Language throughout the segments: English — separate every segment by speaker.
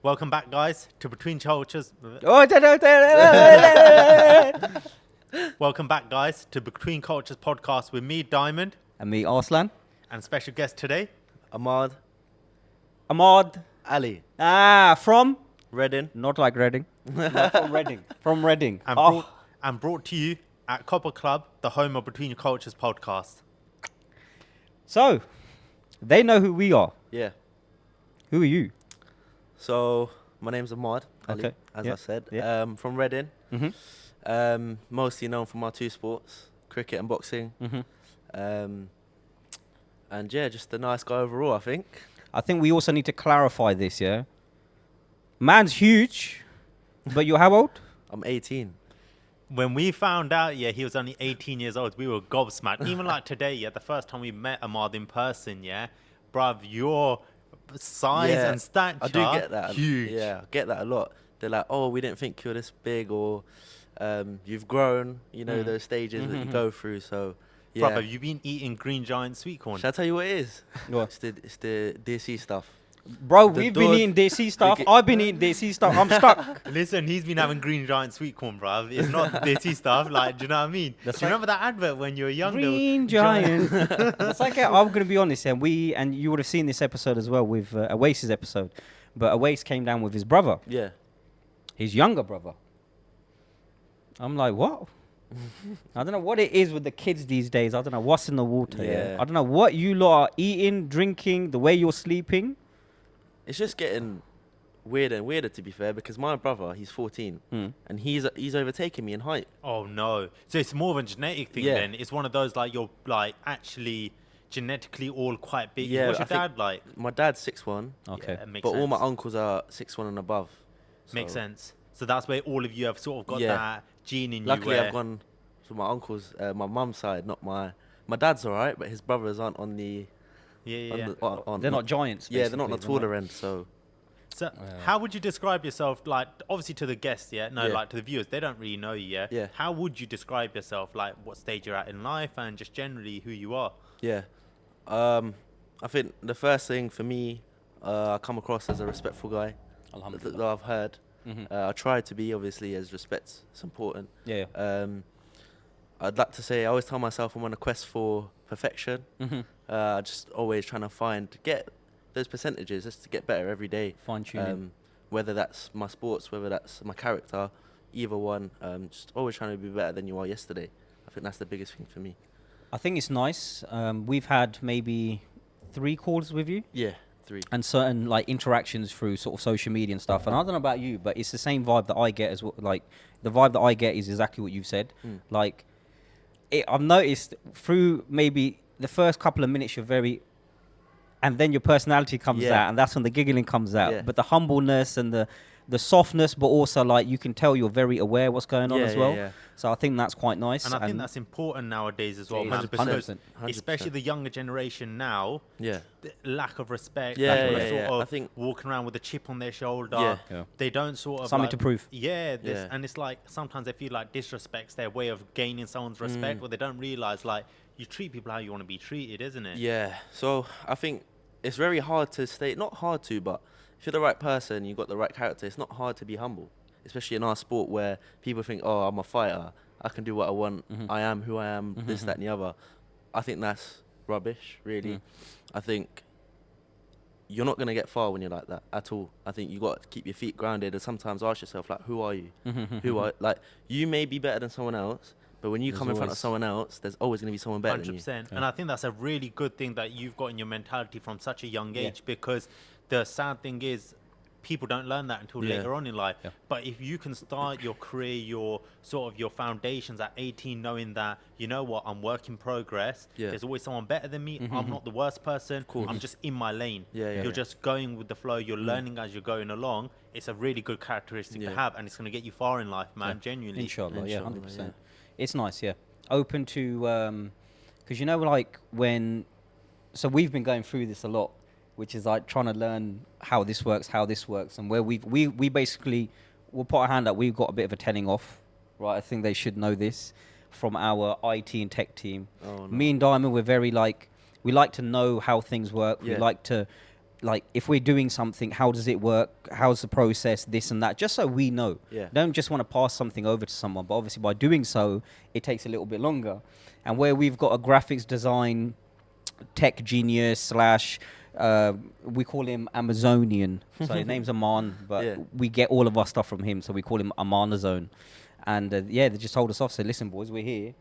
Speaker 1: Welcome back, guys, to Between Cultures. Welcome back, guys, to Between Cultures podcast with me, Diamond,
Speaker 2: And me, Arslan.
Speaker 1: and special guest today.
Speaker 3: Ahmad, Ali,
Speaker 2: From?
Speaker 3: Reading.
Speaker 2: Not like Reading. From Reading. From Reading.
Speaker 1: And brought to you at Copper Club, the home of Between Cultures podcast.
Speaker 2: So, they know who we are.
Speaker 3: Yeah.
Speaker 2: Who are you?
Speaker 3: So my name's Ahmad Ali,
Speaker 2: Okay.
Speaker 3: as
Speaker 2: Yeah.
Speaker 3: I said.
Speaker 2: Yeah.
Speaker 3: From Reading.
Speaker 2: Mm-hmm.
Speaker 3: Mostly known for my two sports, cricket and boxing.
Speaker 2: Mm-hmm.
Speaker 3: And yeah, just a nice guy overall, I think.
Speaker 2: I think we also need to clarify this, yeah? Man's huge, but you're how old?
Speaker 3: I'm 18.
Speaker 1: When we found out, he was only 18 years old, we were gobsmacked. Even like today, the first time we met Ahmad in person, bruv, your size
Speaker 3: Yeah,
Speaker 1: and stature,
Speaker 3: I do get that.
Speaker 1: huge.
Speaker 3: Yeah, I get that a lot. They're like, oh, we didn't think you're this big, or you've grown, those stages that you go through. So, yeah.
Speaker 1: Bruv, have you been eating Green Giant sweet corn?
Speaker 3: Shall I tell you what it is?
Speaker 2: What?
Speaker 3: It's the DSC stuff.
Speaker 2: Bro,
Speaker 3: The
Speaker 2: we've been
Speaker 3: dog-
Speaker 2: eating desi stuff.
Speaker 3: get-
Speaker 2: I've been eating desi stuff. I'm stuck.
Speaker 1: Listen, he's been having Green Giant sweet corn, bruv. It's not dirty stuff. Like, do you know what I mean? Do
Speaker 2: That's
Speaker 1: you remember that advert when you were younger?
Speaker 2: Green Giant. It's like, I'm going to be honest, and you would have seen this episode as well with Oasis episode. But Oasis came down with his brother,
Speaker 3: Yeah.
Speaker 2: his younger brother. I'm like, what? I don't know what it is with the kids these days. I don't know what's in the water.
Speaker 3: Yeah.
Speaker 2: I don't know what you lot are eating, drinking, the way you're sleeping.
Speaker 3: It's just getting weirder and weirder, to be fair, because my brother, he's 14, and he's overtaken me in height.
Speaker 1: Oh, no. So it's more of a genetic thing
Speaker 3: Yeah.
Speaker 1: then. It's one of those, like, you're, like, actually genetically all quite big.
Speaker 3: Yeah,
Speaker 1: What's your
Speaker 3: I think-
Speaker 1: dad like?
Speaker 3: My dad's 6'1",
Speaker 2: Okay.
Speaker 1: Yeah, it makes
Speaker 3: but
Speaker 1: sense.
Speaker 3: all my uncles are 6'1" and above.
Speaker 1: Makes
Speaker 3: So,
Speaker 1: sense. So that's where all of you have sort of got
Speaker 3: Yeah.
Speaker 1: that gene in
Speaker 3: Luckily,
Speaker 1: you.
Speaker 3: I've gone to my uncle's, my mum's side, not my dad's all right, but his brothers aren't on the. On
Speaker 2: They're not giants.
Speaker 3: Yeah, they're not on the
Speaker 2: basically,
Speaker 3: taller end. So
Speaker 1: So how would you describe yourself, like, obviously to the guests,
Speaker 3: Yeah.
Speaker 1: like to the viewers, they don't really know you,
Speaker 3: Yeah.
Speaker 1: How would you describe yourself, like what stage you're at in life and just generally who you are?
Speaker 3: yeah, I think the first thing for me, I come across as a respectful guy that I've heard. I try to be, obviously, as respect's important.
Speaker 2: Yeah.
Speaker 3: I'd like to say I always tell myself I'm on a quest for perfection. Just always trying to get those percentages just to get better every day.
Speaker 2: Fine tuning.
Speaker 3: Whether that's my sports, whether that's my character, either one. Just always trying to be better than you are yesterday. I think that's the biggest thing for me.
Speaker 2: I think it's nice. We've had maybe 3 calls with you.
Speaker 3: Yeah, 3.
Speaker 2: And certain like interactions through sort of social media and stuff. And I don't know about you, but it's the same vibe that I get as well. Like the vibe that I get is exactly what you've said. Like I've noticed through maybe the first couple of minutes and then your personality comes out, and that's when the giggling comes out.
Speaker 3: Yeah.
Speaker 2: But the humbleness and the softness, but also like you can tell you're very aware what's going on as well.
Speaker 3: Yeah.
Speaker 2: So I think that's quite nice.
Speaker 1: And I think that's important nowadays as well,
Speaker 2: It
Speaker 1: man,
Speaker 2: is,
Speaker 1: because
Speaker 2: 100%.
Speaker 1: especially the younger generation now,
Speaker 3: Yeah.
Speaker 1: the lack of respect,
Speaker 3: Yeah,
Speaker 1: lack of
Speaker 3: yeah,
Speaker 1: sort
Speaker 3: yeah.
Speaker 1: of
Speaker 3: I think-
Speaker 1: walking around with a chip on their shoulder.
Speaker 3: Yeah.
Speaker 2: Yeah.
Speaker 1: They don't sort of
Speaker 2: Something
Speaker 1: like,
Speaker 2: to prove.
Speaker 1: Yeah,
Speaker 3: Yeah.
Speaker 1: and it's like sometimes they feel like disrespect's their way of gaining someone's respect, but they don't realize like you treat people how you want to be treated, isn't it?
Speaker 3: Yeah. So I think it's very hard to stay. Not hard to, but if you're the right person, you've got the right character. It's not hard to be humble, especially in our sport where people think, "Oh, I'm a fighter. I can do what I want. I am who I am. This, that, and the other." I think that's rubbish. Really, I think you're not gonna get far when you're like that at all. I think you got to keep your feet grounded and sometimes ask yourself, like, who are you? Who are like you may be better than someone else, but when you come in front of
Speaker 2: always-
Speaker 3: someone else, there's always gonna be someone better than you.
Speaker 1: 100%. And I think that's a really good thing that you've got in your mentality from such a young age, because the sad thing is people don't learn that until
Speaker 3: Yeah.
Speaker 1: later on in life.
Speaker 2: Yeah.
Speaker 1: But if you can start your career, your sort of your foundations at 18, knowing that, you know what, I'm work in progress.
Speaker 3: Yeah.
Speaker 1: There's always someone better than me. I'm not the worst person. I'm just in my lane.
Speaker 3: Yeah, yeah,
Speaker 1: You're
Speaker 3: yeah.
Speaker 1: just going with the flow. You're learning as you're going along. It's a really good characteristic to
Speaker 3: Yeah.
Speaker 1: have, and it's going to get you far in life, man. Genuinely.
Speaker 2: Inshallah, yeah,
Speaker 3: Inshallah,
Speaker 2: 100%.
Speaker 3: yeah.
Speaker 2: It's nice, yeah. Open to, because like so we've been going through this a lot, which is like trying to learn how this works, and where we basically, we'll put our hand up, we've got a bit of a telling off, right? I think they should know this from our IT and tech team.
Speaker 3: Oh, no.
Speaker 2: Me and Diamond, we're very like, we like to know how things work. We
Speaker 3: Yeah.
Speaker 2: like to like if we're doing something, how does it work? How's the process? This and that, just so we know.
Speaker 3: Yeah.
Speaker 2: Don't just want to pass something over to someone, but obviously by doing so, it takes a little bit longer. And where we've got a graphics design tech genius slash, we call him Amazonian. So his name's Aman, but
Speaker 3: Yeah.
Speaker 2: we get all of our stuff from him, so we call him Amanazone. And yeah, they just told us off. Said, listen, boys, we're here.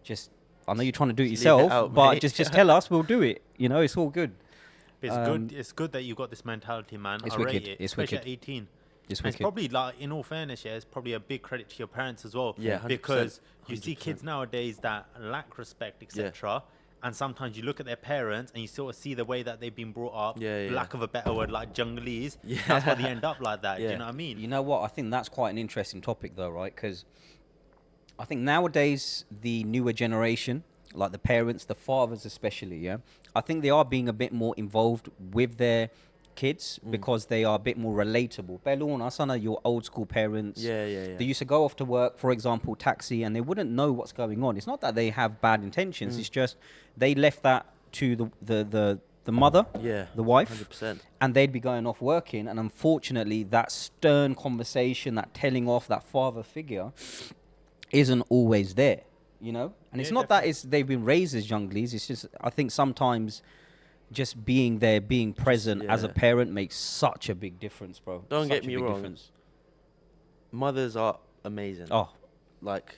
Speaker 2: Just, I know you're trying to do it
Speaker 3: Just leave it
Speaker 2: yourself,
Speaker 3: out,
Speaker 2: but
Speaker 3: mate.
Speaker 2: just tell us, we'll do it. You know, it's all good.
Speaker 1: It's good. It's good that you got this mentality, man.
Speaker 2: It's
Speaker 1: I
Speaker 2: wicked.
Speaker 1: rate it,
Speaker 2: It's
Speaker 1: especially
Speaker 2: wicked.
Speaker 1: at 18.
Speaker 2: It's
Speaker 1: And it's
Speaker 2: wicked.
Speaker 1: probably like, in all fairness, yeah, it's probably a big credit to your parents as well.
Speaker 3: Yeah, 100%,
Speaker 1: because you see
Speaker 3: 100%.
Speaker 1: kids nowadays that lack respect, etc. And sometimes you look at their parents and you sort of see the way that they've been brought up.
Speaker 3: Yeah, yeah.
Speaker 1: Lack of a better word, like junglese.
Speaker 3: Yeah.
Speaker 1: That's why they end up like that. Do
Speaker 3: Yeah.
Speaker 1: you know what I mean?
Speaker 2: You know what? I think that's quite an interesting topic, though, right? Because I think nowadays the newer generation, like the parents, the fathers especially, yeah, I think they are being a bit more involved with their kids because they are a bit more relatable. Beluna, some of your old school parents,
Speaker 3: Yeah, yeah, yeah.
Speaker 2: they used to go off to work, for example, taxi, and they wouldn't know what's going on. It's not that they have bad intentions. It's just they left that to the mother,
Speaker 3: Yeah.
Speaker 2: the wife,
Speaker 3: 100%.
Speaker 2: and they'd be going off working. And unfortunately, that stern conversation, that telling off, that father figure isn't always there, you know? And it's
Speaker 1: Yeah,
Speaker 2: not that it's they've been raised as junglies. It's just, I think sometimes just being there, being present as a
Speaker 3: yeah.
Speaker 2: parent makes such a big difference, bro.
Speaker 3: Don't
Speaker 2: Such
Speaker 3: get
Speaker 2: a
Speaker 3: me
Speaker 2: big
Speaker 3: wrong.
Speaker 2: difference.
Speaker 3: Mothers are amazing.
Speaker 2: Oh,
Speaker 3: Like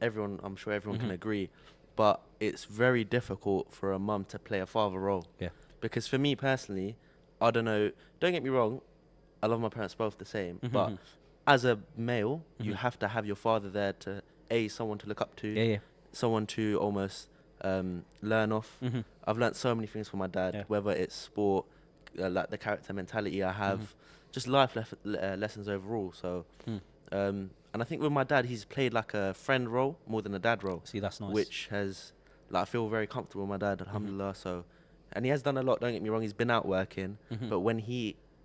Speaker 3: everyone, I'm sure everyone
Speaker 2: Mm-hmm.
Speaker 3: can agree, but it's very difficult for a mum to play a father role.
Speaker 2: yeah.
Speaker 3: Because for me personally, I don't know. Don't get me wrong, I love my parents both the same, but
Speaker 2: Mhm.
Speaker 3: as a male, you
Speaker 2: Mhm.
Speaker 3: have to have your father there to someone to look up to,
Speaker 2: Yeah, yeah.
Speaker 3: someone to almost learn off.
Speaker 2: Mhm.
Speaker 3: I've learnt so many things from my dad,
Speaker 2: Yeah.
Speaker 3: whether it's sport, like the character mentality I have,
Speaker 2: Mm-hmm.
Speaker 3: just life lessons overall. So,
Speaker 2: Mm.
Speaker 3: and I think with my dad, he's played like a friend role more than a dad role,
Speaker 2: See, that's nice.
Speaker 3: which has, like, I feel very comfortable with my dad,
Speaker 2: Mm-hmm.
Speaker 3: alhamdulillah. So, and he has done a lot. Don't get me wrong, he's been out working,
Speaker 2: Mhm.
Speaker 3: but when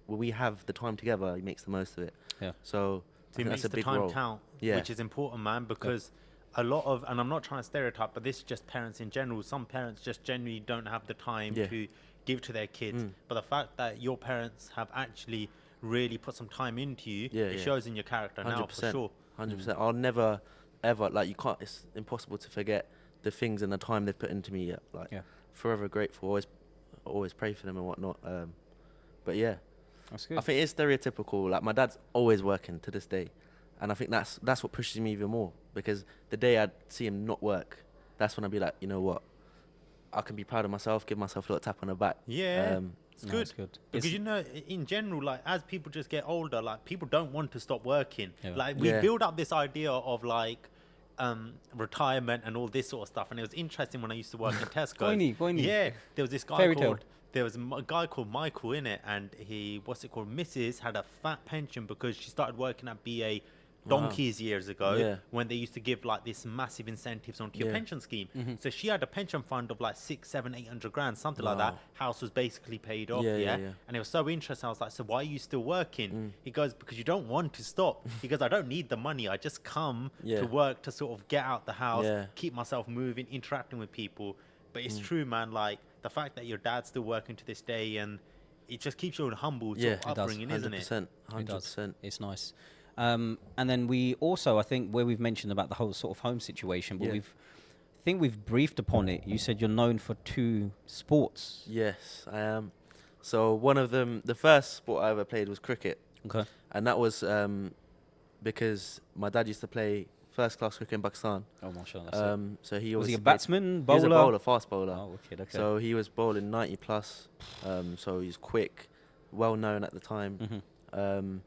Speaker 3: we have the time together, he makes the most of it.
Speaker 2: Yeah.
Speaker 3: So,
Speaker 1: So
Speaker 3: I
Speaker 1: it
Speaker 3: think
Speaker 1: makes
Speaker 3: that's a
Speaker 1: the
Speaker 3: big
Speaker 1: time
Speaker 3: role.
Speaker 1: count,
Speaker 3: Yeah.
Speaker 1: which is important, man, because a lot of, and I'm not trying to stereotype, but this is just parents in general. Some parents just genuinely don't have the time
Speaker 3: Yeah.
Speaker 1: to give to their kids.
Speaker 3: Mm.
Speaker 1: But the fact that your parents have actually really put some time into you,
Speaker 3: Yeah,
Speaker 1: it
Speaker 3: yeah.
Speaker 1: shows in your character now, for sure.
Speaker 3: 100%. I'll never, ever, like, you can't, it's impossible to forget the things and the time they've put into me. Like,
Speaker 2: Yeah.
Speaker 3: forever grateful. Always pray for them and whatnot. But yeah,
Speaker 2: That's good.
Speaker 3: I think it's stereotypical. Like, my dad's always working to this day. And I think that's what pushes me even more. Because the day I see him not work, that's when I'll be like, you know what? I can be proud of myself, give myself a little tap on the back.
Speaker 1: Yeah, it's
Speaker 2: No,
Speaker 1: good.
Speaker 2: it's good.
Speaker 1: Because,
Speaker 2: It's-
Speaker 1: you know, in general, like, as people just get older, like, people don't want to stop working.
Speaker 2: Yeah.
Speaker 1: Like, we
Speaker 3: Yeah.
Speaker 1: build up this idea of, like, retirement and all this sort of stuff. And it was interesting when I used to work in Tesco.
Speaker 2: Go on.
Speaker 1: Yeah, there was this guy
Speaker 2: Fairy tale.
Speaker 1: called... There was a guy called Michael in it, and he, Mrs. had a fat pension because she started working at BA donkeys years ago,
Speaker 3: Yeah.
Speaker 1: when they used to give like this massive incentives onto your
Speaker 3: Yeah.
Speaker 1: pension scheme. So she had a pension fund of like 6, 7, 800 grand, something like that.
Speaker 3: Wow.
Speaker 1: House was basically paid off,
Speaker 3: Yeah,
Speaker 1: yeah,
Speaker 3: yeah.
Speaker 1: And it was so interesting. I was like, so why are you still working? He goes, because you don't want to stop. He goes, I don't need the money. I just come
Speaker 3: Yeah.
Speaker 1: to work to sort of get out the house,
Speaker 3: Yeah.
Speaker 1: keep myself moving, interacting with people. But it's true, man. Like, the fact that your dad's still working to this day, and it just keeps you in humble sort
Speaker 3: Yeah,
Speaker 1: of
Speaker 3: it does.
Speaker 1: upbringing, isn't it?
Speaker 3: 100%.
Speaker 2: It does.
Speaker 3: 100%.
Speaker 2: It's nice. And then we also, I think, where we've mentioned about the whole sort of home situation, but
Speaker 3: Yeah.
Speaker 2: we've briefed upon it. You said you're known for 2 sports.
Speaker 3: Yes, I am. So one of them, the first sport I ever played was cricket.
Speaker 2: Okay.
Speaker 3: And that was because my dad used to play first class cricket in Pakistan.
Speaker 2: Oh, mashallah. That's it.
Speaker 3: So he
Speaker 2: Was he
Speaker 3: obviously
Speaker 2: a
Speaker 3: played-
Speaker 2: batsman, bowler?
Speaker 3: He was a bowler, fast bowler.
Speaker 2: Oh, okay, okay.
Speaker 3: So he was bowling 90 plus. So he's quick, well known at the time.
Speaker 2: Mhm.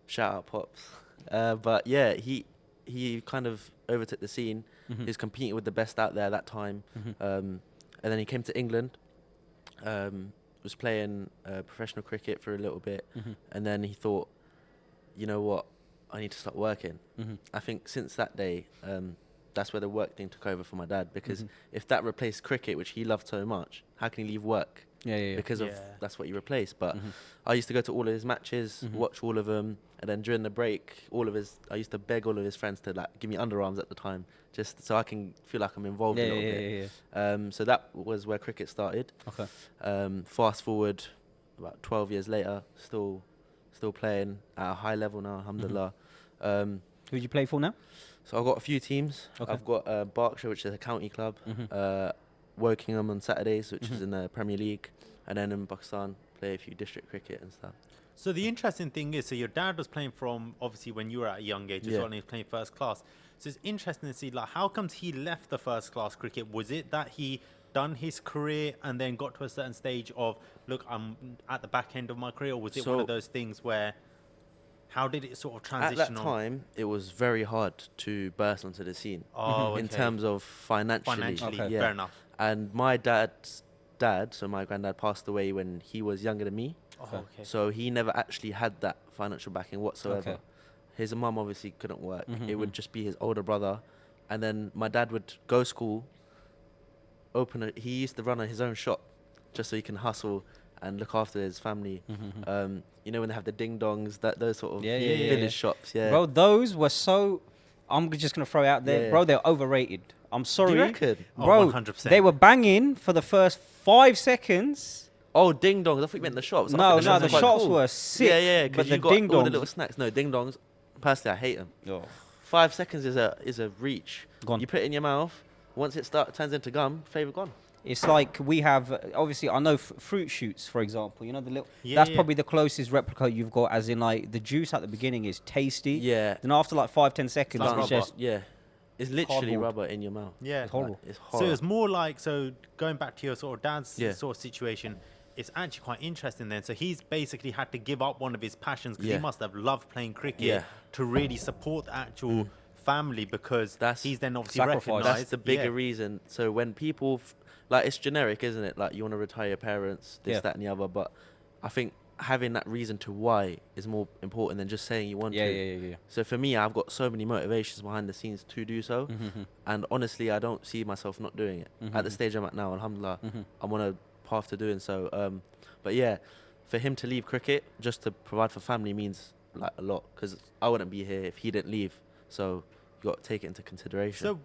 Speaker 3: Shout out Pops. But yeah, he kind of overtook the scene.
Speaker 2: Mhm.
Speaker 3: He was competing with the best out there at that time.
Speaker 2: Mhm.
Speaker 3: And then he came to England. Was playing professional cricket for a little bit.
Speaker 2: Mhm.
Speaker 3: And then he thought, you know what, I need to start working.
Speaker 2: Mhm.
Speaker 3: I think since that day, that's where the work thing took over for my dad. Because
Speaker 2: Mhm.
Speaker 3: if that replaced cricket, which he loved so much, how can he leave work?
Speaker 2: Yeah, yeah, yeah.
Speaker 3: Because of
Speaker 1: Yeah.
Speaker 3: that's what he replaced. But
Speaker 2: Mhm.
Speaker 3: I used to go to all of his matches,
Speaker 2: Mhm.
Speaker 3: watch all of them, and then during the break, I used to beg all of his friends to like give me underarms at the time, just so I can feel like I'm involved
Speaker 2: Yeah,
Speaker 3: a little
Speaker 2: yeah,
Speaker 3: bit.
Speaker 2: yeah, yeah.
Speaker 3: So that was where cricket started.
Speaker 2: Okay.
Speaker 3: Fast forward, about 12 years later, still playing at a high level now, alhamdulillah.
Speaker 2: Who do you play for now?
Speaker 3: So I've got a few teams.
Speaker 2: Okay.
Speaker 3: I've got Berkshire, which is a county club.
Speaker 2: Mhm.
Speaker 3: Wokingham on Saturdays, which is
Speaker 2: Mhm.
Speaker 3: in the Premier League. And then in Pakistan, play a few district cricket and stuff.
Speaker 1: So the interesting thing is, so your dad was playing from obviously when you were at a young age as
Speaker 3: Yeah.
Speaker 1: well, and he was playing first class. So it's interesting to see like how comes he left the first class cricket? Was it that he done his career and then got to a certain stage of look, I'm at the back end of my career, or was it one
Speaker 3: So-
Speaker 1: of those things where how did it sort of
Speaker 3: At
Speaker 1: transition
Speaker 3: that
Speaker 1: on?
Speaker 3: time, it was very hard to burst onto the scene
Speaker 1: Oh,
Speaker 3: in
Speaker 1: okay.
Speaker 3: terms of financially.
Speaker 1: Financially,
Speaker 2: Okay.
Speaker 3: Yeah.
Speaker 1: fair enough.
Speaker 3: And my dad's dad, so my granddad, passed away when he was younger than me.
Speaker 1: Oh,
Speaker 2: Okay.
Speaker 1: okay.
Speaker 3: So he never actually had that financial backing whatsoever.
Speaker 2: Okay.
Speaker 3: His mum obviously couldn't work.
Speaker 2: Mhm,
Speaker 3: It would
Speaker 2: mhm.
Speaker 3: just be his older brother. And then my dad would go school, he used to run his own shop just so he can hustle and look after his family.
Speaker 2: Mhm.
Speaker 3: You know when they have the ding dongs, those sort of
Speaker 2: Yeah, yeah, yeah,
Speaker 3: village
Speaker 2: yeah.
Speaker 3: shops, yeah.
Speaker 2: Bro, those were so. I'm just gonna throw it out there,
Speaker 3: Yeah.
Speaker 2: bro. They're overrated. I'm sorry,
Speaker 3: reckon?
Speaker 1: Oh,
Speaker 2: bro.
Speaker 1: 100%.
Speaker 2: They were banging for the first 5 seconds.
Speaker 3: Oh, ding dongs. I thought you meant the shops. I
Speaker 2: No,
Speaker 3: thought
Speaker 2: no,
Speaker 3: shops
Speaker 2: the
Speaker 3: were quite
Speaker 2: shops
Speaker 3: cool.
Speaker 2: were sick.
Speaker 3: Yeah, yeah,
Speaker 2: but
Speaker 3: because
Speaker 2: the
Speaker 3: you got
Speaker 2: ding
Speaker 3: all the
Speaker 2: dongs.
Speaker 3: little snacks. No, ding dongs. Personally, I hate them.
Speaker 2: Oh,
Speaker 3: 5 seconds is a reach.
Speaker 2: Gone.
Speaker 3: You put it in your mouth. Once it turns into gum, flavour gone.
Speaker 2: it's like we have obviously I know fruit shoots, for example. You know the little.
Speaker 1: Yeah,
Speaker 2: that's
Speaker 1: yeah.
Speaker 2: probably the closest replica you've got, as in like the juice at the beginning is tasty.
Speaker 3: Yeah.
Speaker 2: Then after like 5-10 seconds,
Speaker 1: like
Speaker 2: it's
Speaker 1: rubber.
Speaker 2: just
Speaker 3: Yeah. It's literally
Speaker 2: Cardboard.
Speaker 3: rubber in your mouth.
Speaker 1: Yeah.
Speaker 2: It's horrible.
Speaker 3: It's
Speaker 1: So
Speaker 3: horrible.
Speaker 1: it's more like, so going back to your sort of dad's
Speaker 3: Yeah.
Speaker 1: sort of situation, it's actually quite interesting then. So he's basically had to give up one of his passions because
Speaker 3: Yeah.
Speaker 1: he must have loved playing cricket
Speaker 3: Yeah.
Speaker 1: to really support the actual family because
Speaker 3: That's-
Speaker 1: he's then obviously
Speaker 2: Sacrifice.
Speaker 1: recognized.
Speaker 3: That's the bigger
Speaker 1: yeah.
Speaker 3: reason. So when people, like, it's generic, isn't it? Like, you want to retire your parents, this,
Speaker 2: Yeah.
Speaker 3: that, and the other. But I think having that reason to why is more important than just saying you want
Speaker 2: yeah,
Speaker 3: to.
Speaker 2: yeah.
Speaker 3: So for me, I've got so many motivations behind the scenes to do so.
Speaker 2: Mhm.
Speaker 3: And honestly, I don't see myself not doing it. At the
Speaker 2: Mhm.
Speaker 3: stage I'm at now, alhamdulillah,
Speaker 2: Mhm.
Speaker 3: I'm on a path to doing so. But yeah, for him to leave cricket just to provide for family means like a lot, because I wouldn't be here if he didn't leave. So you got to take it into consideration.
Speaker 1: So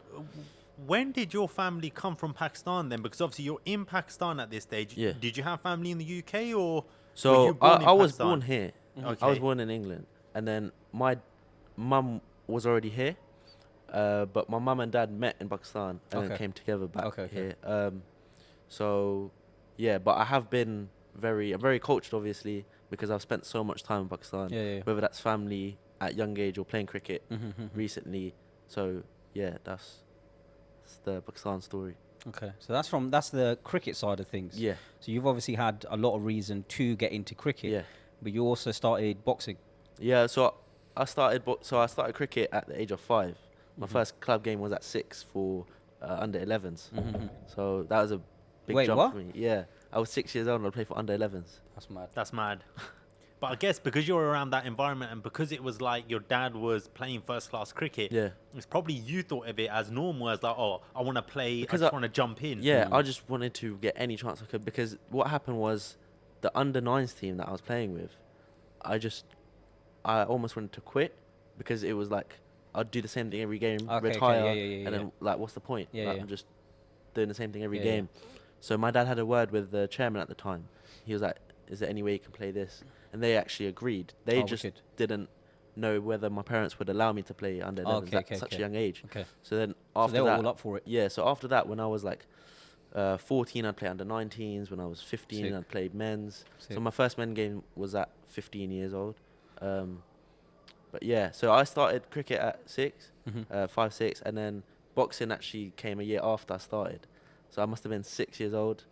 Speaker 1: when did your family come from Pakistan then? Because obviously you're in Pakistan at this stage.
Speaker 3: Yeah.
Speaker 1: Did you have family in the UK or were
Speaker 3: So
Speaker 1: you born in
Speaker 3: I was
Speaker 1: Pakistan?
Speaker 3: born here. I was
Speaker 1: Okay.
Speaker 3: born in England, and then my mum was already here, but my mum and dad met in Pakistan and then
Speaker 2: Okay.
Speaker 3: came together back
Speaker 2: Okay, okay.
Speaker 3: here. So yeah, but I'm very cultured, obviously, because I've spent so much time in Pakistan.
Speaker 2: Yeah.
Speaker 3: Whether that's family at young age or playing cricket
Speaker 2: Mhm.
Speaker 3: recently. So yeah, that's the Pakistan story.
Speaker 2: Okay, so that's the cricket side of things.
Speaker 3: Yeah,
Speaker 2: So you've obviously had a lot of reason to get into cricket.
Speaker 3: yeah.
Speaker 2: But you also started boxing.
Speaker 3: Yeah, so I started cricket at the age of 5. My
Speaker 2: Mhm.
Speaker 3: first club game was at 6 for under 11s.
Speaker 2: Mhm.
Speaker 3: So that was a big
Speaker 2: Wait,
Speaker 3: jump
Speaker 2: what?
Speaker 3: for me. Yeah, I was 6 years old and I played for under 11s.
Speaker 2: That's mad.
Speaker 1: That's mad. But I guess because you're around that environment and because it was like your dad was playing first class cricket,
Speaker 3: Yeah,
Speaker 1: it's probably you thought of it as normal, as like, oh, I want to play,
Speaker 3: Because
Speaker 1: I just
Speaker 3: I-
Speaker 1: want to jump in.
Speaker 3: yeah.
Speaker 2: Mm.
Speaker 3: I just wanted to get any chance I could, because what happened was the under 9s team that I was playing with, I almost wanted to quit, because it was like I'd do the same thing every game,
Speaker 2: Okay,
Speaker 3: retire,
Speaker 2: yeah,
Speaker 3: and then like, what's the point?
Speaker 2: Yeah,
Speaker 3: Like,
Speaker 2: yeah.
Speaker 3: I'm just doing the same thing every
Speaker 2: Yeah,
Speaker 3: game. So my dad had a word with the chairman at the time. He was like, "Is there any way you can play this?" And they actually agreed. They
Speaker 2: Oh,
Speaker 3: just
Speaker 2: wicked.
Speaker 3: didn't know whether my parents would allow me to play under 11s
Speaker 2: Okay,
Speaker 3: at
Speaker 2: okay,
Speaker 3: such
Speaker 2: okay.
Speaker 3: a young age.
Speaker 2: Okay.
Speaker 3: So then
Speaker 2: So
Speaker 3: after
Speaker 2: they were
Speaker 3: that,
Speaker 2: all up for it.
Speaker 3: yeah. So after that, when I was like 14, I'd play under 19s. When I was 15,
Speaker 2: Sick.
Speaker 3: I'd play men's.
Speaker 2: Sick.
Speaker 3: So my first men game was at 15 years old. But yeah, so I started cricket at 6,
Speaker 2: Mhm.
Speaker 3: 5, 6, and then boxing actually came a year after I started. So I must have been 6 years old.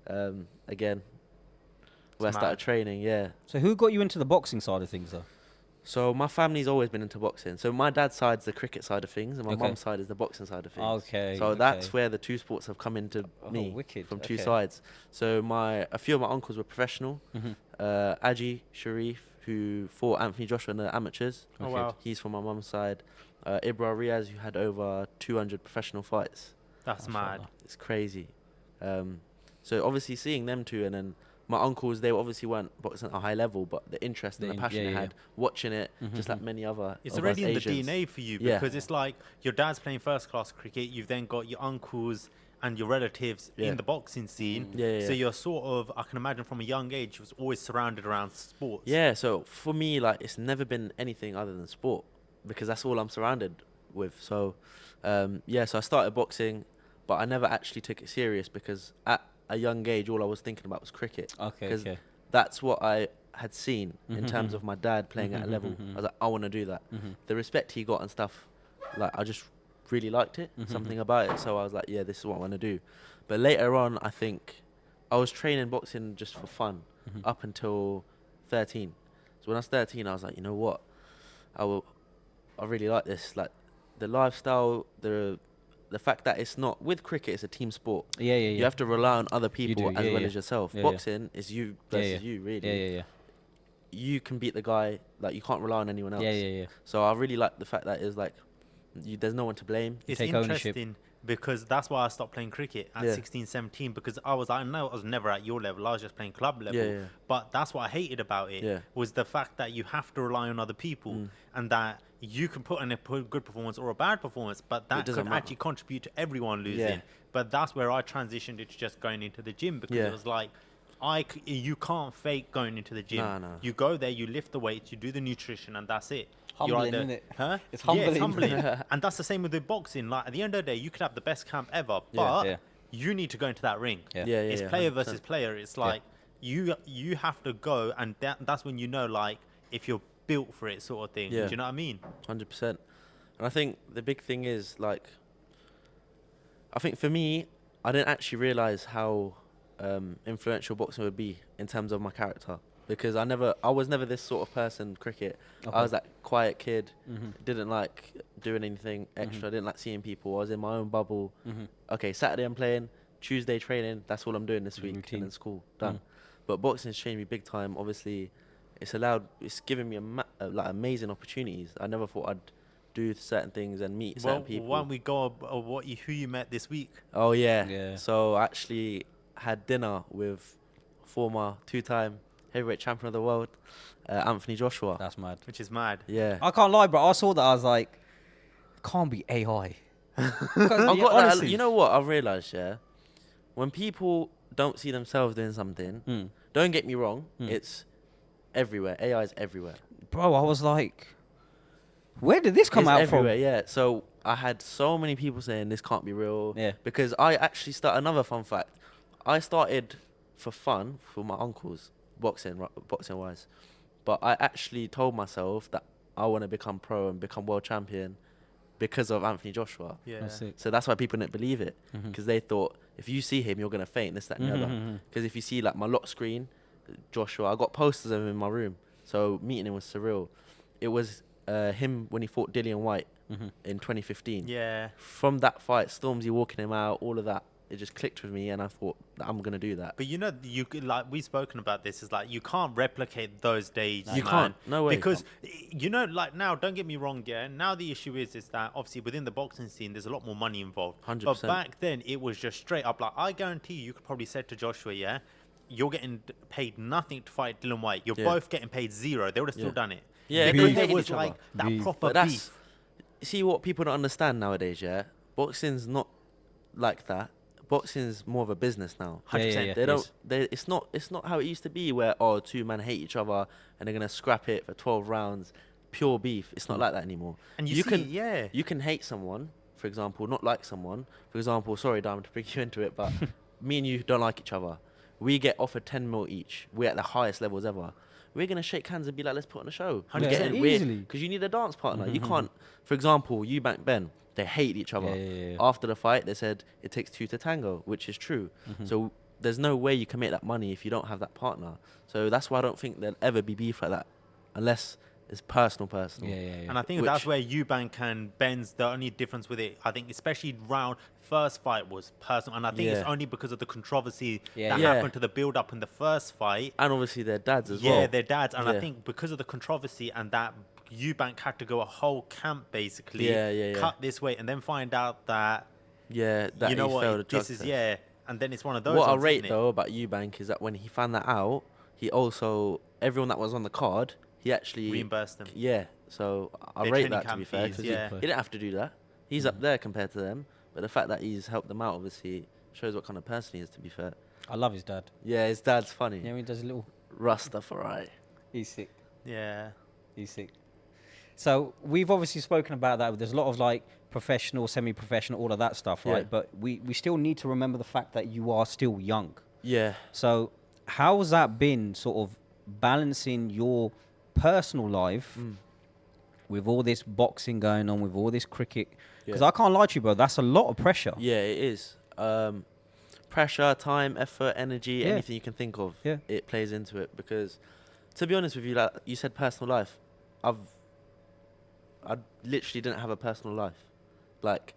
Speaker 3: Again, where I
Speaker 1: It's
Speaker 3: started
Speaker 1: mad.
Speaker 3: training. Yeah.
Speaker 2: So who got you into the boxing side of things, though?
Speaker 3: So my family's always been into boxing. So my dad's side's the cricket side of things, and my
Speaker 2: Okay.
Speaker 3: mum's side is the boxing side of things.
Speaker 2: Okay.
Speaker 3: So that's
Speaker 2: okay.
Speaker 3: where the two sports have come into
Speaker 2: Oh,
Speaker 3: me
Speaker 2: wicked.
Speaker 3: from two
Speaker 2: Okay.
Speaker 3: sides. So a few of my uncles were professional.
Speaker 2: Mhm.
Speaker 3: Aji Sharif, who fought Anthony Joshua in the amateurs.
Speaker 1: Oh,
Speaker 2: Okay.
Speaker 1: wow.
Speaker 3: He's from my mum's side. Ibra Riaz, who had over 200 professional fights.
Speaker 1: That's mad.
Speaker 2: Mashallah.
Speaker 3: It's crazy. So obviously seeing them two, and then my uncles, they obviously weren't boxing at a high level, but the interest and the passion
Speaker 2: yeah,
Speaker 3: they
Speaker 2: yeah.
Speaker 3: had watching it, just like
Speaker 2: Mhm.
Speaker 3: many other
Speaker 1: It's
Speaker 3: of
Speaker 1: already
Speaker 3: us
Speaker 1: in the
Speaker 3: Asians.
Speaker 1: DNA for you
Speaker 3: Yeah.
Speaker 1: because it's like your dad's playing first class cricket. You've then got your uncles and your relatives
Speaker 3: Yeah.
Speaker 1: in the boxing scene.
Speaker 3: Yeah,
Speaker 1: So
Speaker 3: yeah.
Speaker 1: you're sort of, I can imagine from a young age, was always surrounded around sports.
Speaker 3: Yeah, so for me, like, it's never been anything other than sport because that's all I'm surrounded with. So, so I started boxing, but I never actually took it serious because at a young age, all I was thinking about was cricket.
Speaker 2: Okay,
Speaker 3: Because
Speaker 2: okay.
Speaker 3: that's what I had seen in
Speaker 2: Mhm,
Speaker 3: terms
Speaker 2: mhm.
Speaker 3: of my dad playing at a level.
Speaker 2: Mhm,
Speaker 3: I was like, I want to do that.
Speaker 2: mhm.
Speaker 3: The respect he got and stuff, like, I just really liked it,
Speaker 2: Mhm,
Speaker 3: something about it. So I was like, yeah, this is what I want to do. But later on, I think I was training boxing just for fun
Speaker 2: Mhm.
Speaker 3: up until 13. So when I was 13, I was like, you know what? I really like this. Like, the lifestyle, the fact that it's not, with cricket, it's a team sport.
Speaker 2: Yeah, yeah, yeah.
Speaker 3: You have to rely on other
Speaker 2: You
Speaker 3: people
Speaker 2: do,
Speaker 3: as
Speaker 2: yeah,
Speaker 3: well
Speaker 2: yeah.
Speaker 3: as yourself.
Speaker 2: Yeah, yeah.
Speaker 3: Boxing is you
Speaker 2: Yeah,
Speaker 3: versus
Speaker 2: yeah.
Speaker 3: you, really.
Speaker 2: Yeah, yeah, yeah.
Speaker 3: You can beat the guy, like, you can't rely on anyone else.
Speaker 2: Yeah, yeah, yeah.
Speaker 3: So I really like the fact that it's like, there's no one to blame.
Speaker 2: You
Speaker 1: It's
Speaker 2: take ownership.
Speaker 1: interesting because that's why I stopped playing cricket at
Speaker 3: Yeah.
Speaker 1: 16, 17, because I know I was never at your level. I was just playing club level.
Speaker 3: Yeah, yeah.
Speaker 1: But that's what I hated about it,
Speaker 3: Yeah.
Speaker 1: was the fact that you have to rely on other people
Speaker 3: Mm.
Speaker 1: and that you can put in a good performance or a bad performance, but that
Speaker 3: doesn't
Speaker 1: could
Speaker 3: matter.
Speaker 1: actually contribute to everyone losing.
Speaker 3: Yeah.
Speaker 1: But that's where I transitioned into just going into the gym because
Speaker 3: Yeah.
Speaker 1: it was like, you can't fake going into the gym.
Speaker 3: Nah, nah.
Speaker 1: You go there, you lift the weights, you do the nutrition, and that's it. You're
Speaker 2: Humbling,
Speaker 1: either-
Speaker 2: innit?
Speaker 1: Huh?
Speaker 2: It's
Speaker 1: Yeah, it's
Speaker 2: humbling.
Speaker 1: humbling. And that's the same with the boxing. Like, at the end of the day, you could have the best camp ever,
Speaker 3: Yeah.
Speaker 1: but
Speaker 2: Yeah.
Speaker 1: you need to go into that ring.
Speaker 2: Yeah.
Speaker 3: Yeah,
Speaker 1: It's
Speaker 3: yeah,
Speaker 1: player
Speaker 3: 100%.
Speaker 1: versus player. It's like you have to go, and that's when you know, like, if you're built for it, sort of thing.
Speaker 3: Yeah.
Speaker 1: Do you know what I mean?
Speaker 3: 100%. And I think the big thing is, like, I think for me, I didn't actually realize how influential boxing would be in terms of my character, because I was never this sort of person. Cricket,
Speaker 2: Okay.
Speaker 3: I was that quiet kid,
Speaker 2: Mhm.
Speaker 3: didn't like doing anything extra,
Speaker 2: Mhm.
Speaker 3: didn't like seeing people. I was in my own bubble.
Speaker 2: Mhm.
Speaker 3: Okay, Saturday I'm playing, Tuesday training. That's all I'm doing this week,
Speaker 2: Routine.
Speaker 3: and then school done.
Speaker 2: Mhm.
Speaker 3: But boxing's changed me big time. Obviously, it's given me like amazing opportunities. I never thought I'd do certain things and meet certain
Speaker 1: Well,
Speaker 3: people.
Speaker 1: why don't we go who you met this week?
Speaker 3: Oh yeah.
Speaker 2: Yeah.
Speaker 3: So I actually had dinner with former two-time heavyweight champion of the world, Anthony Joshua.
Speaker 2: That's mad.
Speaker 1: Which is mad.
Speaker 3: Yeah.
Speaker 2: I can't lie, bro. I saw that. I was like, can't be AI.
Speaker 3: I got that.
Speaker 2: honestly.
Speaker 3: You know what I realized? Yeah. When people don't see themselves doing something,
Speaker 2: Mm.
Speaker 3: don't get me wrong,
Speaker 2: Mm.
Speaker 3: it's everywhere. AI is everywhere.
Speaker 2: Bro, I was like, where did this come
Speaker 3: It's
Speaker 2: out
Speaker 3: everywhere,
Speaker 2: from?
Speaker 3: yeah. So I had so many people saying this can't be real.
Speaker 2: Yeah.
Speaker 3: Because I actually another fun fact. I started for fun for my uncles, boxing wise. But I actually told myself that I want to become pro and become world champion because of Anthony Joshua.
Speaker 1: Yeah.
Speaker 2: That's it.
Speaker 3: So that's why people didn't believe it,
Speaker 2: Mhm.
Speaker 3: because they thought if you see him, you're gonna faint. This, that, and the other.
Speaker 2: Mhm.
Speaker 3: Because if you see like my lock screen, Joshua, I got posters of him in my room. So meeting him was surreal. It was him when he fought Dillian White
Speaker 2: Mhm.
Speaker 3: in 2015.
Speaker 1: Yeah.
Speaker 3: From that fight, Stormzy walking him out, all of that, it just clicked with me, and I thought that I'm gonna do that.
Speaker 1: But you know, you could, like, we've spoken about this, is like you can't replicate those days.
Speaker 3: You
Speaker 1: man.
Speaker 3: can't. No way.
Speaker 1: Because you know, like, now, don't get me wrong, yeah. Now the issue is that obviously within the boxing scene, there's a lot more money involved.
Speaker 3: 100%.
Speaker 1: But back then, it was just straight up. Like, I guarantee you could probably say to Joshua, yeah, you're getting paid nothing to fight Dylan White. You're
Speaker 3: Yeah.
Speaker 1: both getting paid zero. They would have still
Speaker 3: Yeah.
Speaker 1: done it.
Speaker 3: Yeah,
Speaker 1: because
Speaker 2: beef.
Speaker 1: there
Speaker 3: hated
Speaker 1: was
Speaker 3: each other.
Speaker 1: like that
Speaker 2: Beef.
Speaker 1: proper
Speaker 3: But that's
Speaker 1: beef.
Speaker 3: see what people don't understand nowadays. Yeah, boxing's not like that. Boxing's more of a business now.
Speaker 1: 100%.
Speaker 2: Yeah.
Speaker 3: They
Speaker 2: Yes.
Speaker 3: don't. It's not how it used to be, where two men hate each other and they're gonna scrap it for 12 rounds, pure beef. It's not like that anymore.
Speaker 1: And you see,
Speaker 3: can
Speaker 1: yeah.
Speaker 3: you can hate someone, for example, not like someone. For example, sorry, Diamond, to bring you into it, but me and you don't like each other. We get offered 10 mil each. We're at the highest levels ever. We're gonna shake hands and be like, let's put on a show.
Speaker 1: 100%.
Speaker 2: Easily.
Speaker 3: Because you need a dance partner. You
Speaker 2: Mhm.
Speaker 3: can't. For example, Eubank Ben, they hate each other.
Speaker 2: Yeah.
Speaker 3: After the fight, they said it takes two to tango, which is true.
Speaker 2: Mhm.
Speaker 3: So there's no way you can make that money if you don't have that partner. So that's why I don't think there'll ever be beef like that, unless it's personal.
Speaker 2: Yeah.
Speaker 1: And I think that's where Eubank and Ben's the only difference with it. I think especially round first fight was personal, and I think it's
Speaker 3: Yeah.
Speaker 1: only because of the controversy
Speaker 2: Yeah.
Speaker 1: that
Speaker 3: Yeah.
Speaker 1: happened to the build up in the first fight.
Speaker 3: And obviously their dads as
Speaker 1: Yeah,
Speaker 3: well.
Speaker 1: their dads, and I
Speaker 3: Yeah.
Speaker 1: think because of the controversy and that Eubank had to go a whole camp basically,
Speaker 3: Yeah.
Speaker 1: cut this way, and then find out that
Speaker 3: Yeah, that
Speaker 1: you know
Speaker 3: he
Speaker 1: what,
Speaker 3: failed a drug
Speaker 1: this is
Speaker 3: test.
Speaker 1: and then it's one of those.
Speaker 3: What I
Speaker 1: ones,
Speaker 3: rate
Speaker 1: isn't it?
Speaker 3: though about Eubank is that when he found that out, he also, everyone that was on the card, he actually
Speaker 1: Reimbursed them.
Speaker 3: Yeah, so I
Speaker 1: Their
Speaker 3: rate
Speaker 1: training
Speaker 3: that, to be
Speaker 1: camp
Speaker 3: fair,
Speaker 1: fees,
Speaker 3: 'cause
Speaker 1: yeah.
Speaker 3: he didn't have to do that. He's up there compared to them, But the fact that he's helped them out, obviously, shows what kind of person he is, to be fair.
Speaker 2: I love his dad.
Speaker 3: Yeah, his dad's funny.
Speaker 2: Yeah, he does a little.
Speaker 3: Rastafari.
Speaker 2: He's sick.
Speaker 1: Yeah.
Speaker 2: He's sick. So we've obviously spoken about that. There's a lot of like professional, semi-professional, all of that stuff, right?
Speaker 3: Yeah.
Speaker 2: But we still need to remember the fact that you are still young.
Speaker 3: Yeah.
Speaker 2: So how's that been sort of balancing your personal life with all this boxing going on, with all this cricket? Because
Speaker 3: Yeah.
Speaker 2: I can't lie to you, bro, that's a lot of pressure.
Speaker 3: Yeah, it is. Pressure, time, effort, energy,
Speaker 2: Yeah.
Speaker 3: anything you can think of,
Speaker 2: Yeah.
Speaker 3: it plays into it. Because, to be honest with you, like you said, personal life, I literally didn't have a personal life. Like,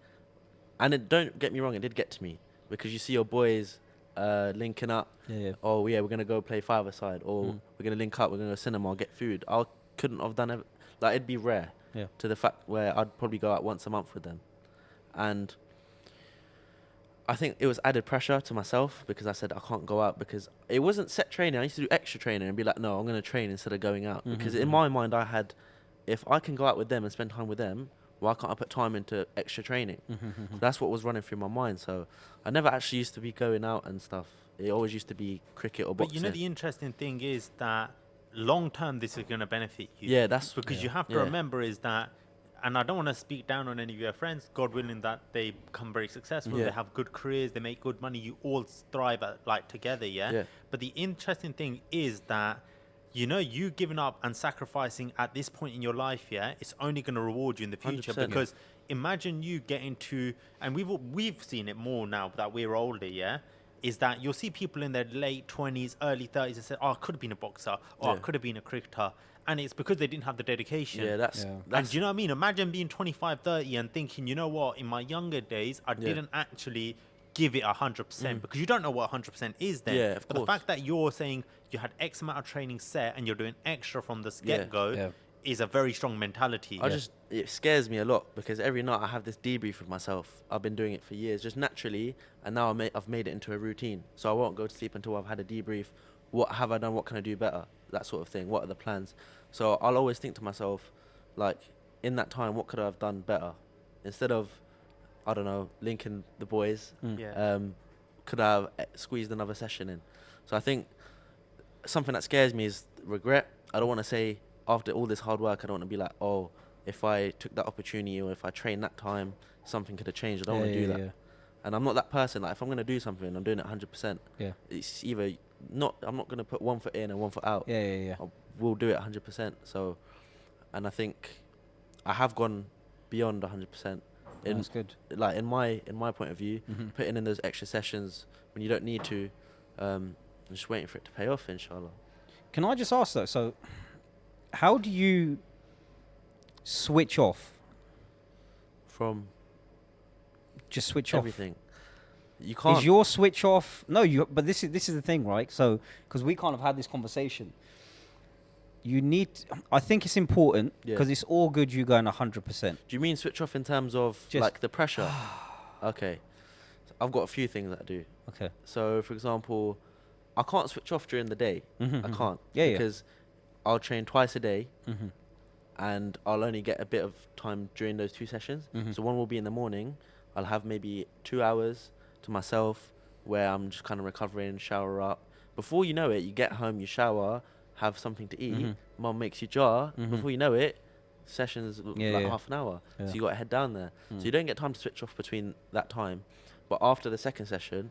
Speaker 3: and don't get me wrong, it did get to me. Because you see your boys linking up.
Speaker 2: Yeah.
Speaker 3: Oh, yeah, we're going to go play five-a-side. Or
Speaker 2: Mm.
Speaker 3: we're going to link up, we're going to go cinema, get food. I couldn't have done it. Like, it'd be rare.
Speaker 2: Yeah.
Speaker 3: To the fact where I'd probably go out once a month with them. And I think it was added pressure to myself because I said I can't go out because it wasn't set training. I used to do extra training and be like, no, I'm going to train instead of going out. Because in my mind, I had, if I can go out with them and spend time with them, why can't I put time into extra training? So that's what was running through my mind. So I never actually used to be going out and stuff. It always used to be cricket or
Speaker 1: But
Speaker 3: boxing.
Speaker 1: you know, the interesting thing is that long term, this is going to benefit you.
Speaker 3: Yeah, that's
Speaker 1: because you have to
Speaker 3: yeah.
Speaker 1: remember is that, and I don't want to speak down on any of your friends, God willing that they become very successful,
Speaker 3: Yeah.
Speaker 1: they have good careers, they make good money, you all thrive at, like together, yeah?
Speaker 3: Yeah.
Speaker 1: But the interesting thing is that, you know, you giving up and sacrificing at this point in your life, yeah, it's only going to reward you in the future
Speaker 3: 100%.
Speaker 1: because imagine you getting to, and we've seen it more now that we're older, yeah, is that you'll see people in their late 20s, early 30s and say, oh, I could have been a boxer, or I
Speaker 3: Yeah.
Speaker 1: could have been a cricketer. And it's because they didn't have the dedication.
Speaker 3: Yeah, that's
Speaker 1: And do you know what I mean? Imagine being 25, 30 and thinking, you know what, in my younger days, I didn't actually give it 100% because you don't know what 100% is then.
Speaker 3: Yeah, of
Speaker 1: but
Speaker 3: course.
Speaker 1: the fact that you're saying you had X amount of training set and you're doing extra from the get-go
Speaker 2: Yeah.
Speaker 1: is a very strong mentality.
Speaker 3: it scares me a lot because every night I have this debrief with myself. I've been doing it for years, just naturally, and now I've made it into a routine. So I won't go to sleep until I've had a debrief. What have I done? What can I do better? That sort of thing. What are the plans? So I'll always think to myself, like, in that time, what could I have done better? Instead of, I don't know, linking the boys, could I have squeezed another session in? So I think something that scares me is regret. I don't want to say, after all this hard work, I don't want to be like, oh, if I took that opportunity or if I trained that time, something could have changed. I don't want to do that.
Speaker 2: Yeah.
Speaker 3: And I'm not that person. Like, if I'm going to do something, I'm doing it 100%.
Speaker 2: Yeah.
Speaker 3: It's either not, I'm not going to put 1 foot in and 1 foot out.
Speaker 2: Yeah.
Speaker 3: I will do it 100%. So, and I think I have gone beyond 100%.
Speaker 2: That's good.
Speaker 3: Like in my point of view, putting in those extra sessions when you don't need to, and just waiting for it to pay off, inshallah.
Speaker 2: Can I just ask though? So, how do you switch off?
Speaker 3: From
Speaker 2: Just switch
Speaker 3: everything. You can't.
Speaker 2: Is your switch off? No, you. But this is the thing, right? So, because we kind of had this conversation, you need. I think it's important
Speaker 3: Yeah.
Speaker 2: because it's all good. You going 100%.
Speaker 3: Do you mean switch off in terms of
Speaker 2: Just-
Speaker 3: like the pressure? Okay. I've got a few things that I do.
Speaker 2: Okay.
Speaker 3: So, for example, I can't switch off during the day. I can't.
Speaker 2: Yeah, yeah.
Speaker 3: Because I'll train twice a day,
Speaker 2: Mm-hmm.
Speaker 3: and I'll only get a bit of time during those 2 sessions. So one will be in the morning. I'll have maybe 2 hours to myself where I'm just kind of recovering, shower up. Before you know it, you get home, you shower, have something to eat. Mum makes you jar. Before you know it, sessions
Speaker 2: Yeah.
Speaker 3: half an hour.
Speaker 2: Yeah.
Speaker 3: So you got to head down there. So you don't get time to switch off between that time. But after the second session,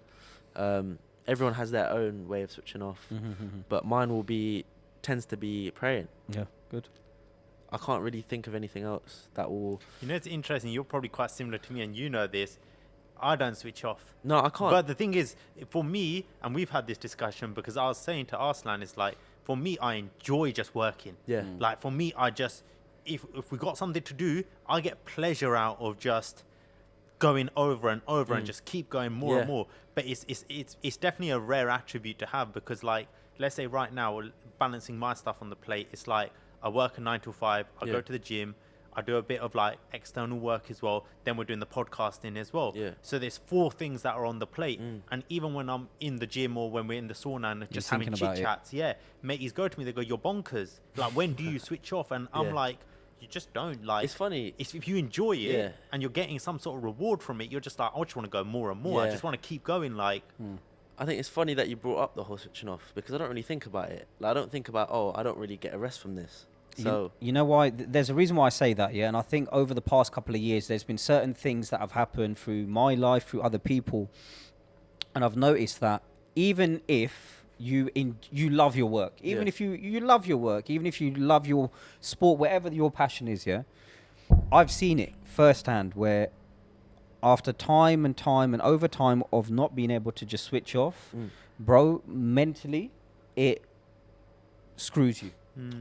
Speaker 3: everyone has their own way of switching off. But mine tends to be praying.
Speaker 2: Yeah. Good.
Speaker 3: I can't really think of anything else that will.
Speaker 1: You know, it's interesting. You're probably quite similar to me, and you know this. I don't switch off.
Speaker 3: No, I can't.
Speaker 1: But the thing is, for me, and we've had this discussion because I was saying to Arslan, it's like, for me, I enjoy just working.
Speaker 3: Yeah.
Speaker 1: Like, for me, I just, if we got something to do, I get pleasure out of just going over and over and just keep going more and
Speaker 3: Yeah.
Speaker 1: more. But it's definitely a rare attribute to have because, like, let's say right now, balancing my stuff on the plate, it's like I work a 9 to 5, I
Speaker 3: Yeah.
Speaker 1: go to the gym, I do a bit of like external work as well. Then we're doing the podcasting as well.
Speaker 3: Yeah.
Speaker 1: So there's 4 things that are on the plate. And even when I'm in the gym or when we're in the sauna and just having
Speaker 2: thinking about
Speaker 1: chit
Speaker 2: it.
Speaker 1: chats, mateys go to me, they go, "You're bonkers. Like, when do you switch off?" And I'm
Speaker 3: Yeah.
Speaker 1: like, you just don't. Like,
Speaker 3: It's funny.
Speaker 1: if you enjoy it
Speaker 3: Yeah.
Speaker 1: and you're getting some sort of reward from it, you're just like, I just want to go more and more. I
Speaker 3: Yeah.
Speaker 1: just want to keep going. Like,
Speaker 3: I think it's funny that you brought up the whole switching off, because I don't really think about it. Like, I don't think about, oh, I don't really get a rest from this. So
Speaker 2: You know why? There's a reason why I say that, yeah. And I think over the past couple of years, there's been certain things that have happened through my life, through other people, and I've noticed that even if you love your work, even
Speaker 3: Yeah.
Speaker 2: if you love your work, even if you love your sport, whatever your passion is, yeah, I've seen it firsthand where after time and time and over time of not being able to just switch off, bro, mentally, it screws you.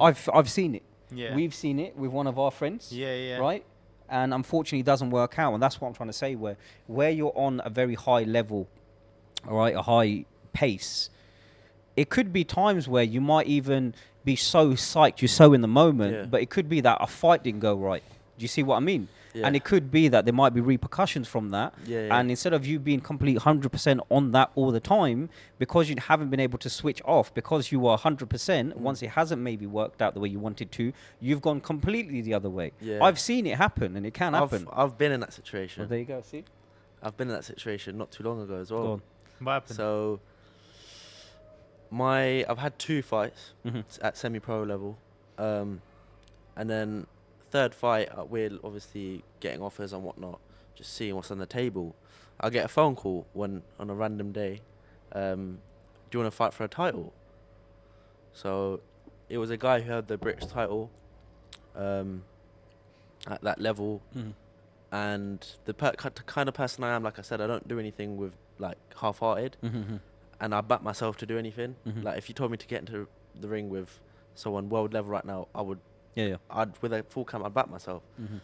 Speaker 2: I've seen it.
Speaker 1: Yeah.
Speaker 2: We've seen it with one of our friends.
Speaker 1: Yeah, yeah.
Speaker 2: Right? And unfortunately it doesn't work out. And that's what I'm trying to say, where you're on a very high level, all right, a high pace, it could be times where you might even be so psyched, you're so in the moment,
Speaker 3: Yeah.
Speaker 2: but it could be that a fight didn't go right. Do you see what I mean?
Speaker 3: Yeah.
Speaker 2: And it could be that there might be repercussions from that.
Speaker 3: Yeah, yeah.
Speaker 2: And instead of you being complete 100% on that all the time, because you haven't been able to switch off, because you are 100%, once it hasn't maybe worked out the way you wanted to, you've gone completely the other way.
Speaker 3: Yeah.
Speaker 2: I've seen it happen, and it can happen.
Speaker 3: I've been in that situation.
Speaker 2: Well, there you go, see?
Speaker 3: I've been in that situation not too long ago as
Speaker 2: Go
Speaker 3: well.
Speaker 2: on.
Speaker 1: What happened?
Speaker 3: So I've had 2 fights
Speaker 2: Mhm.
Speaker 3: at semi-pro level, and then third fight, we're obviously getting offers and whatnot, just seeing what's on the table. I get a phone call on a random day. Do you want to fight for a title? So it was a guy who had the British title at that level,
Speaker 2: Mhm.
Speaker 3: and the kind of person I am, like I said, I don't do anything with like half-hearted.
Speaker 2: Mhm.
Speaker 3: And I back myself to do anything.
Speaker 2: Mhm.
Speaker 3: Like, if you told me to get into the ring with someone world level right now,
Speaker 2: Yeah.
Speaker 3: with a full camp, I'd back myself.
Speaker 2: Mhm.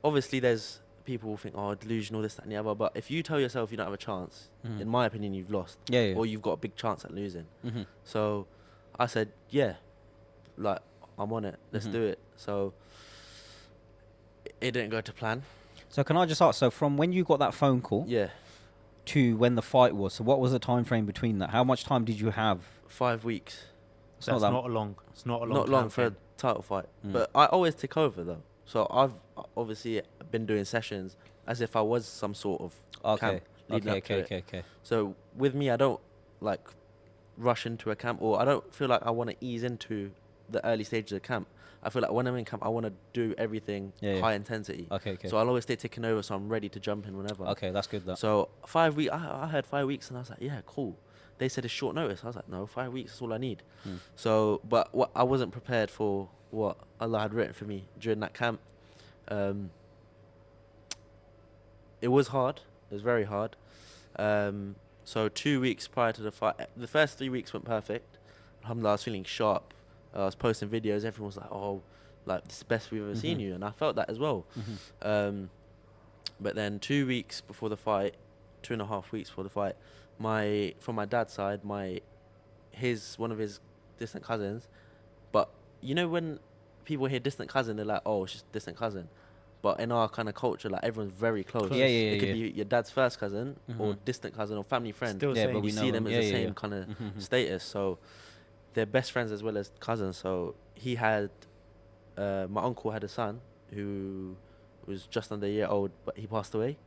Speaker 3: Obviously, there's people who think, oh, delusional, this, that, and the other. But if you tell yourself you don't have a chance,
Speaker 2: Mhm.
Speaker 3: in my opinion, you've lost.
Speaker 2: Yeah.
Speaker 3: Or you've got a big chance at losing.
Speaker 2: Mhm.
Speaker 3: So I said, yeah, like, I'm on it. Let's
Speaker 2: Mhm.
Speaker 3: do it. So it didn't go to plan.
Speaker 2: So can I just ask, so from when you got that phone call
Speaker 3: Yeah,
Speaker 2: to when the fight was, so what was the time frame between that? How much time did you have?
Speaker 3: 5 weeks.
Speaker 1: So that's not long. It's not a long.
Speaker 3: Not long
Speaker 1: time
Speaker 3: for a
Speaker 1: frame.
Speaker 3: title fight.
Speaker 2: Mm.
Speaker 3: But I always take over, though. So I've obviously been doing sessions as if I was some sort of
Speaker 2: Okay.
Speaker 3: camp leading up to it.
Speaker 2: Okay.
Speaker 3: So with me, I don't like rush into a camp, or I don't feel like I want to ease into the early stages of camp. I feel like when I'm in camp, I want to do everything
Speaker 2: Yeah.
Speaker 3: high intensity.
Speaker 2: Okay.
Speaker 3: So I'll always stay taking over, so I'm ready to jump in whenever.
Speaker 2: Okay, that's good. That.
Speaker 3: So 5 weeks, I heard 5 weeks, and I was like, yeah, cool. They said it's short notice. I was like, no, 5 weeks is all I need.
Speaker 2: Mm.
Speaker 3: So, but I wasn't prepared for what Allah had written for me during that camp. It was hard. It was very hard. So 2 weeks prior to the fight, the first 3 weeks went perfect. Alhamdulillah, I was feeling sharp. I was posting videos. Everyone was like, oh, like, this is the best we've ever seen you. And I felt that as well.
Speaker 2: Mhm.
Speaker 3: But then 2 weeks before the fight, 2.5 weeks before the fight, from my dad's side, one of his distant cousins, but you know when people hear distant cousin, they're like, oh, it's just distant cousin. But in our kind of culture, like, everyone's very close.
Speaker 2: Yeah,
Speaker 3: It could
Speaker 2: yeah.
Speaker 3: be your dad's first cousin or
Speaker 2: Mhm.
Speaker 3: distant cousin or family friend.
Speaker 1: Still
Speaker 2: Yeah,
Speaker 1: same.
Speaker 2: but we
Speaker 3: You
Speaker 2: know
Speaker 3: see them
Speaker 2: them.
Speaker 3: as
Speaker 2: Yeah,
Speaker 3: the
Speaker 2: yeah,
Speaker 3: same
Speaker 2: yeah.
Speaker 3: kind of
Speaker 2: Mhm.
Speaker 3: status. So they're best friends as well as cousins. So he had, my uncle had a son who was just under a year old, but he passed away.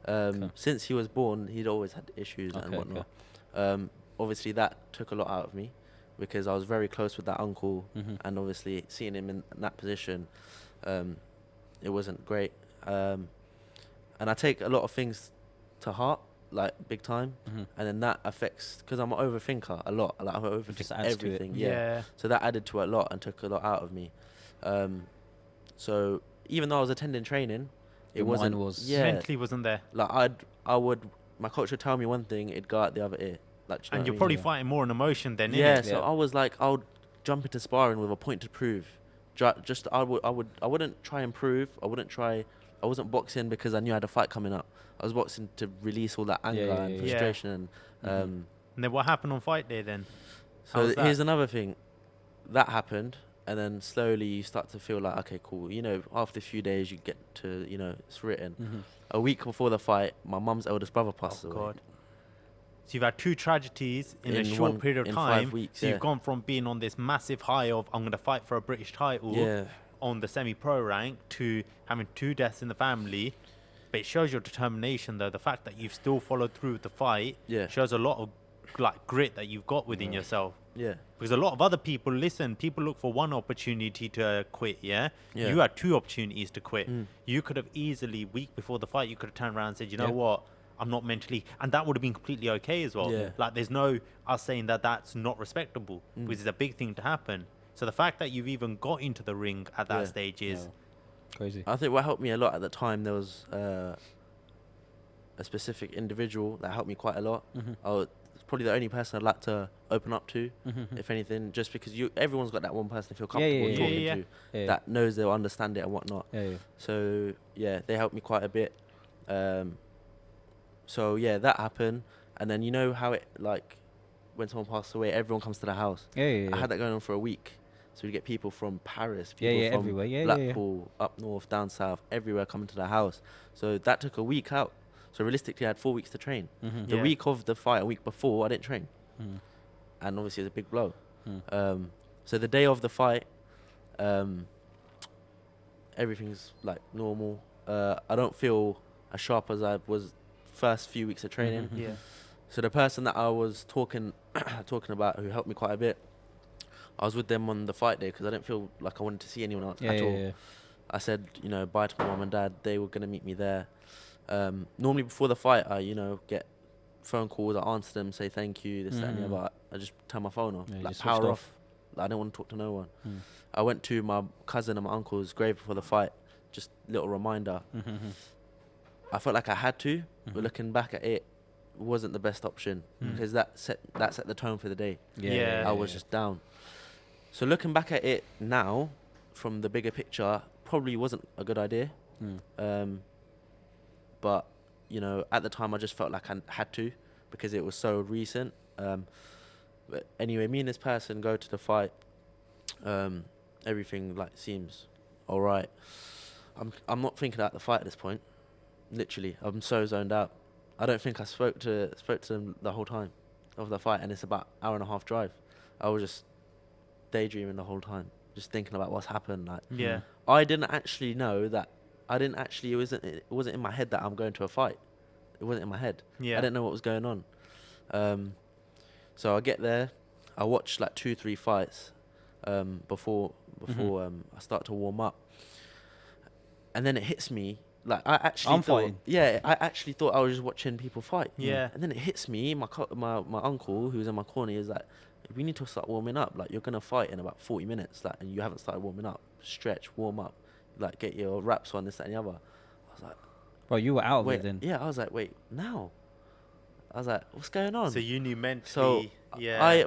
Speaker 2: Okay.
Speaker 3: Since he was born, he'd always had issues and
Speaker 2: Okay,
Speaker 3: whatnot. Obviously, that took a lot out of me because I was very close with that uncle,
Speaker 2: Mhm.
Speaker 3: and obviously seeing him in that position, it wasn't great. And I take a lot of things to heart, like, big time,
Speaker 2: Mhm.
Speaker 3: and then that affects, because I'm an overthinker a lot. Like, I
Speaker 2: just
Speaker 3: overthink
Speaker 2: adds to it.
Speaker 3: everything.
Speaker 1: Yeah.
Speaker 3: So that added to it a lot and took a lot out of me. So even though I was attending training, it
Speaker 2: Your mind
Speaker 3: wasn't.
Speaker 2: was-
Speaker 3: Yeah.
Speaker 1: Mentally wasn't there.
Speaker 3: Like, my coach would tell me one thing, it'd go out the other ear. Like, do you know
Speaker 1: And
Speaker 3: what
Speaker 1: you're
Speaker 3: I mean?
Speaker 1: probably
Speaker 2: Yeah.
Speaker 1: fighting more on emotion than
Speaker 3: Yeah,
Speaker 1: innit?
Speaker 3: so I was like, I would jump into sparring with a point to prove. I wouldn't try and prove. I wasn't boxing because I knew I had a fight coming up. I was boxing to release all that anger
Speaker 2: yeah,
Speaker 3: and
Speaker 2: yeah.
Speaker 3: frustration.
Speaker 2: Mhm.
Speaker 3: And
Speaker 1: And then what happened on fight day then? How
Speaker 3: so
Speaker 1: was
Speaker 3: here's
Speaker 1: that?
Speaker 3: another thing. That happened, and then slowly you start to feel like, okay, cool. You know, after a few days, you get to, it's written.
Speaker 2: Mhm.
Speaker 3: A week before the fight, my mum's eldest brother passed
Speaker 1: Oh
Speaker 3: away.
Speaker 1: God. So you've had 2 tragedies in a
Speaker 3: In
Speaker 1: short
Speaker 3: one-
Speaker 1: period of
Speaker 3: in
Speaker 1: time.
Speaker 3: 5 weeks,
Speaker 1: So
Speaker 3: yeah.
Speaker 1: you've gone from being on this massive high of I'm gonna fight for a British title
Speaker 3: Yeah.
Speaker 1: on the semi-pro rank to having 2 deaths in the family. But it shows your determination, though. The fact that you've still followed through with the fight shows a lot of like grit that you've got within yourself.
Speaker 3: Yeah.
Speaker 1: Because a lot of other people, people look for one opportunity to quit, yeah?
Speaker 3: Yeah.
Speaker 1: You had 2 opportunities to quit. You could have easily, week before the fight, you could have turned around and said, you know what, I'm not mentally... And that would have been completely okay as well.
Speaker 3: Yeah.
Speaker 1: Like, there's no us saying that that's not respectable, which is a big thing to happen. So the fact that you've even got into the ring at that stage is...
Speaker 2: Crazy.
Speaker 3: I think what helped me a lot at the time, there was a specific individual that helped me quite a lot. I was probably the only person I'd like to open up to, if anything, just because everyone's got that one person they feel comfortable talking to, that knows they'll understand it and whatnot. So yeah, they helped me quite a bit. So yeah, that happened, and then you know how it, like, when someone passed away, everyone comes to the house. I had that going on for a week. So we get people from Paris, people from
Speaker 2: everywhere.
Speaker 3: Blackpool, up north, down south, everywhere coming to the house. So that took a week out. So realistically, I had 4 weeks to train. The week of the fight, a week before, I didn't train. And obviously, it was a big blow. So the day of the fight, everything's like normal. I don't feel as sharp as I was first few weeks of training. So the person that I was talking about, who helped me quite a bit, I was with them on the fight day because I didn't feel like I wanted to see anyone else at all. I said, bye to my mum and dad. They were going to meet me there. Normally before the fight, I, get phone calls. I answer them, say thank you, this, that, and the other. I just turn my phone off, like power off. Like, I didn't want to talk to no one. I went to my cousin and my uncle's grave before the fight. Just little reminder. I felt like I had to, but looking back at it, wasn't the best option because that set the tone for the day. I was just down. So looking back at it now, from the bigger picture, probably wasn't a good idea. But at the time, I just felt like I had to because it was so recent. But anyway, me and this person go to the fight. Everything seems all right. I'm not thinking about the fight at this point. Literally, I'm so zoned out. I don't think I spoke to them the whole time of the fight, and it's about an hour and a half drive. I was just daydreaming the whole time, just thinking about what's happened. I didn't actually know that. It wasn't in my head that I'm going to a fight. It wasn't in my head. I didn't know what was going on. So I get there. I watch 2-3 fights before I start to warm up, and then it hits me. I actually thought I was just watching people fight. And then it hits me. My uncle, who was in my corner, is like, we need to start warming up. You're gonna fight in about 40 minutes. And you haven't started warming up. Stretch, warm up. Get your wraps on, this, that, and the other. I was like,
Speaker 2: bro, you were out of it then.
Speaker 3: Yeah, I was like, wait, now? I was like, what's going on?
Speaker 1: So you knew mentally.
Speaker 3: So I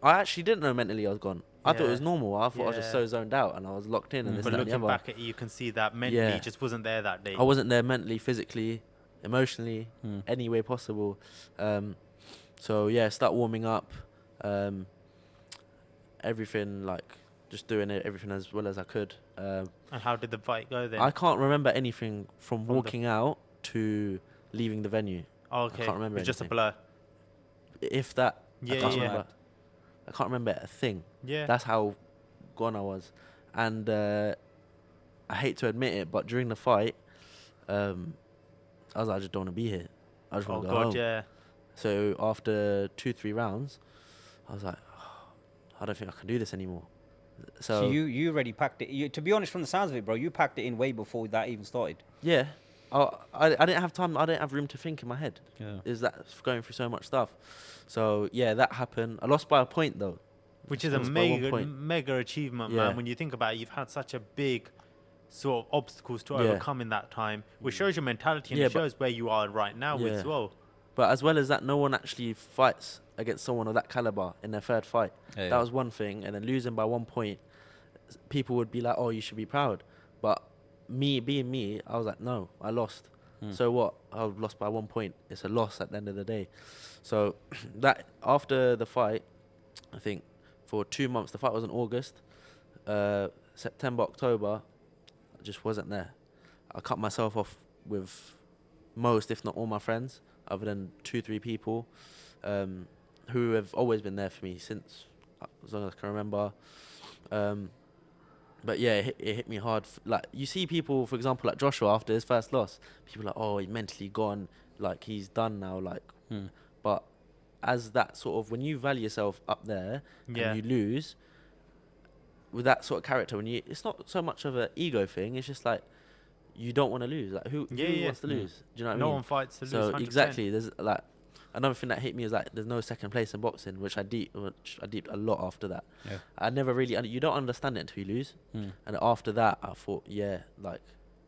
Speaker 3: actually didn't know mentally I was gone. I thought it was normal. I thought I was just so zoned out and I was locked in and this,
Speaker 1: but
Speaker 3: that, and the
Speaker 1: looking
Speaker 3: other.
Speaker 1: back at it, you can see that mentally just wasn't there that day.
Speaker 3: I wasn't there mentally, physically, emotionally, any way possible. So yeah, start warming up. Everything, just doing everything as well as I could.
Speaker 1: And how did the fight go then?
Speaker 3: I can't remember anything from walking out to leaving the venue.
Speaker 1: Oh, okay.
Speaker 3: I can't remember
Speaker 1: It's just a
Speaker 3: anything.
Speaker 1: blur.
Speaker 3: If that.
Speaker 1: Yeah,
Speaker 3: I can't remember a thing.
Speaker 1: Yeah.
Speaker 3: That's how gone I was. And I hate to admit it, but during the fight, I was like, I just don't want to be here. I just want to go home.
Speaker 1: Yeah.
Speaker 3: So after 2-3 rounds, I was like, I don't think I can do this anymore. So
Speaker 2: you already packed it. To be honest, from the sounds of it, bro, you packed it in way before that even started.
Speaker 3: Yeah. I didn't have time. I didn't have room to think in my head.
Speaker 2: Yeah.
Speaker 3: Is that going through so much stuff? So yeah, that happened. I lost by a point though.
Speaker 1: Which is a mega achievement, man. When you think about it, you've had such a big sort of obstacles to overcome in that time, which shows your mentality and it shows where you are right now as well.
Speaker 3: But as well as that, no one actually fights against someone of that caliber in their third fight. That was one thing. And then losing by 1 point, people would be like, oh, you should be proud. But me being me, I was like, no, I lost. So what? I lost by 1 point. It's a loss at the end of the day. So that after the fight, I think for 2 months, the fight was in August, September, October, I just wasn't there. I cut myself off with most, if not all my friends, other than 2-3 people who have always been there for me since as long as I can remember. But yeah, it hit me hard. Like you see people, for example, like Joshua after his first loss, people are like, oh, he's mentally gone, like he's done now, like.
Speaker 2: Hmm.
Speaker 3: But as that sort of, when you value yourself up there and
Speaker 1: Yeah.
Speaker 3: you lose with that sort of character, it's not so much of an ego thing. It's just like you don't want to lose. Like who
Speaker 1: Yeah,
Speaker 3: who
Speaker 1: yeah.
Speaker 3: wants to lose? Do you know what I
Speaker 1: No
Speaker 3: mean?
Speaker 1: one fights to lose.
Speaker 3: So
Speaker 1: 100%.
Speaker 3: exactly, there's like another thing that hit me is like there's no second place in boxing, which I deeped a lot after that.
Speaker 2: Yeah.
Speaker 3: I never really, you don't understand it until you lose.
Speaker 2: Hmm.
Speaker 3: And after that, I thought, yeah, like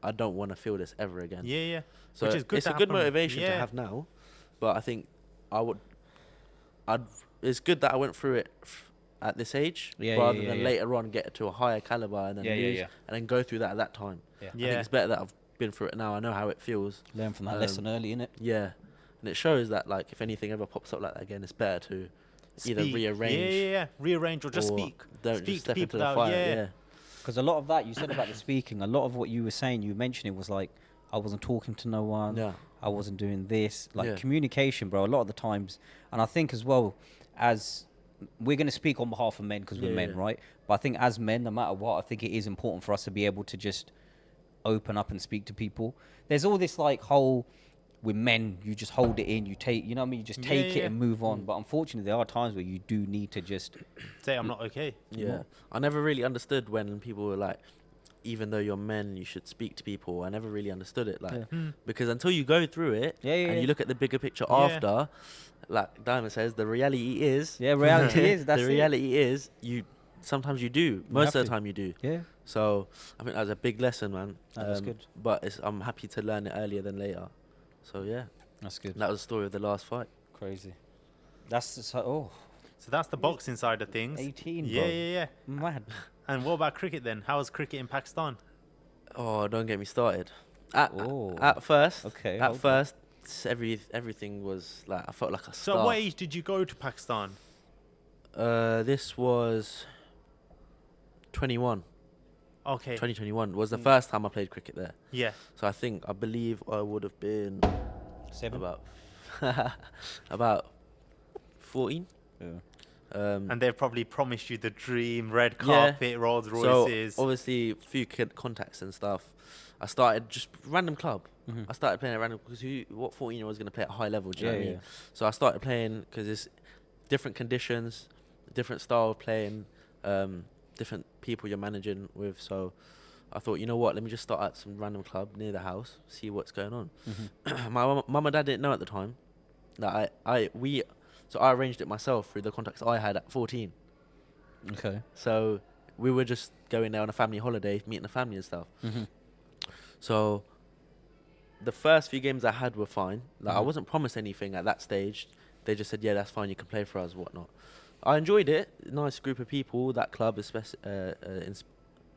Speaker 3: I don't want to feel this ever again.
Speaker 1: Yeah, yeah.
Speaker 3: So
Speaker 1: Which is good
Speaker 3: it's
Speaker 1: to
Speaker 3: a good
Speaker 1: happen.
Speaker 3: motivation to
Speaker 1: Yeah.
Speaker 3: have now, but I think I'd. It's good that I went through it at this age
Speaker 2: Yeah,
Speaker 3: rather
Speaker 2: yeah,
Speaker 3: than
Speaker 2: yeah.
Speaker 3: later on get to a higher caliber and then
Speaker 2: Yeah, yeah,
Speaker 3: lose
Speaker 2: yeah.
Speaker 3: and then go through that at that time.
Speaker 2: Yeah.
Speaker 3: I
Speaker 1: Yeah.
Speaker 3: think it's better that I've been through it now. I know how it feels.
Speaker 2: Learn from that lesson early, innit?
Speaker 3: Yeah, and it shows that like if anything ever pops up like that again, it's better to either
Speaker 1: Speak.
Speaker 3: rearrange.
Speaker 1: Yeah. Rearrange or just
Speaker 3: or
Speaker 1: speak.
Speaker 3: Don't
Speaker 1: Speak
Speaker 3: just
Speaker 1: to
Speaker 3: step into
Speaker 1: people
Speaker 3: the
Speaker 1: out,
Speaker 3: fire.
Speaker 1: yeah.
Speaker 3: Yeah.
Speaker 2: Because a lot of that you said about the speaking, a lot of what you were saying, you mentioned it was like, I wasn't talking to no one.
Speaker 3: Yeah.
Speaker 2: I wasn't doing this. Like
Speaker 3: Yeah.
Speaker 2: communication, bro, a lot of the times. And I think as well, as we're going to speak on behalf of men because we're men,
Speaker 3: Yeah.
Speaker 2: right? But I think as men, no matter what, I think it is important for us to be able to just open up and speak to people. There's all this like whole, with men, you just hold it in, you take, you know what I mean? You just take it
Speaker 1: Yeah.
Speaker 2: and move on. But unfortunately, there are times where you do need to just,
Speaker 1: Say I'm not okay.
Speaker 3: Yeah. I never really understood when people were like, even though you're men, you should speak to people. I never really understood it, like,
Speaker 2: Yeah.
Speaker 3: because until you go through it
Speaker 2: Yeah, yeah,
Speaker 3: and
Speaker 2: yeah.
Speaker 3: you look at the bigger picture
Speaker 1: Yeah.
Speaker 3: after, like Diamond says, the reality is.
Speaker 2: yeah, reality is, that's
Speaker 3: the
Speaker 2: it.
Speaker 3: reality is sometimes you do. Most
Speaker 2: have
Speaker 3: of the
Speaker 2: to.
Speaker 3: time you do.
Speaker 2: Yeah,
Speaker 3: So I think that was a big lesson, man.
Speaker 2: that's good.
Speaker 3: But I'm happy to learn it earlier than later. So yeah,
Speaker 2: That's good.
Speaker 3: that was the story of the last fight.
Speaker 2: Crazy. That's just, oh,
Speaker 1: So that's the boxing side of things.
Speaker 2: 18,
Speaker 1: Yeah,
Speaker 2: bro.
Speaker 1: yeah.
Speaker 2: Mad.
Speaker 1: And what about cricket then? How was cricket in Pakistan?
Speaker 3: Oh, don't get me started.
Speaker 2: Oh.
Speaker 3: At first,
Speaker 2: Okay,
Speaker 3: At
Speaker 2: hold on.
Speaker 3: first, everything was like I felt like a
Speaker 1: So
Speaker 3: star.
Speaker 1: at what age did you go to Pakistan?
Speaker 3: This was 21.
Speaker 1: Okay.
Speaker 3: 2021 was the first time I played cricket there.
Speaker 1: Yeah.
Speaker 3: So I believe I would have been
Speaker 2: 7.
Speaker 3: about about 14.
Speaker 2: Yeah.
Speaker 1: And they've probably promised you the dream, red
Speaker 3: Yeah.
Speaker 1: carpet, Rolls
Speaker 3: So
Speaker 1: Royces.
Speaker 3: obviously, a few contacts and stuff. I started just random club.
Speaker 2: Mhm.
Speaker 3: I started playing at random because what 14-year-old is going to play at high level? Do you know
Speaker 2: Yeah,
Speaker 3: what I mean?
Speaker 2: yeah.
Speaker 3: So I started playing because it's different conditions, different style of playing, different people you're managing with. So I thought, you know what? Let me just start at some random club near the house, see what's going on.
Speaker 2: Mhm.
Speaker 3: My mum and dad didn't know at the time that so I arranged it myself through the contacts I had at 14.
Speaker 2: Okay.
Speaker 3: So we were just going there on a family holiday, meeting the family and stuff.
Speaker 2: Mhm.
Speaker 3: So the first few games I had were fine. Like I
Speaker 2: Mhm.
Speaker 3: wasn't promised anything at that stage. They just said, yeah, that's fine. You can play for us, whatnot. I enjoyed it. Nice group of people. That club is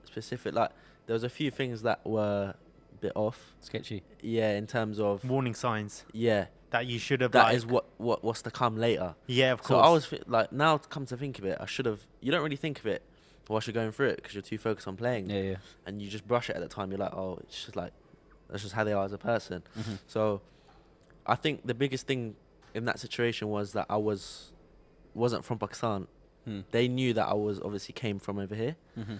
Speaker 3: specific. Like there was a few things that were a bit off.
Speaker 2: Sketchy.
Speaker 3: Yeah, in terms of
Speaker 1: Warning signs
Speaker 3: yeah,
Speaker 1: that you should have.
Speaker 3: that
Speaker 1: like,
Speaker 3: is what's to come later.
Speaker 1: Yeah, of course.
Speaker 3: So I was like, now come to think of it, I should have. You don't really think of it whilst you're going through it because you're too focused on playing,
Speaker 2: Yeah, yeah.
Speaker 3: and you just brush it at the time. You're like, oh, it's just like that's just how they are as a person.
Speaker 2: Mhm.
Speaker 3: So I think the biggest thing in that situation was that I wasn't from Pakistan.
Speaker 2: Hmm.
Speaker 3: They knew that I was obviously came from over here.
Speaker 2: Mhm.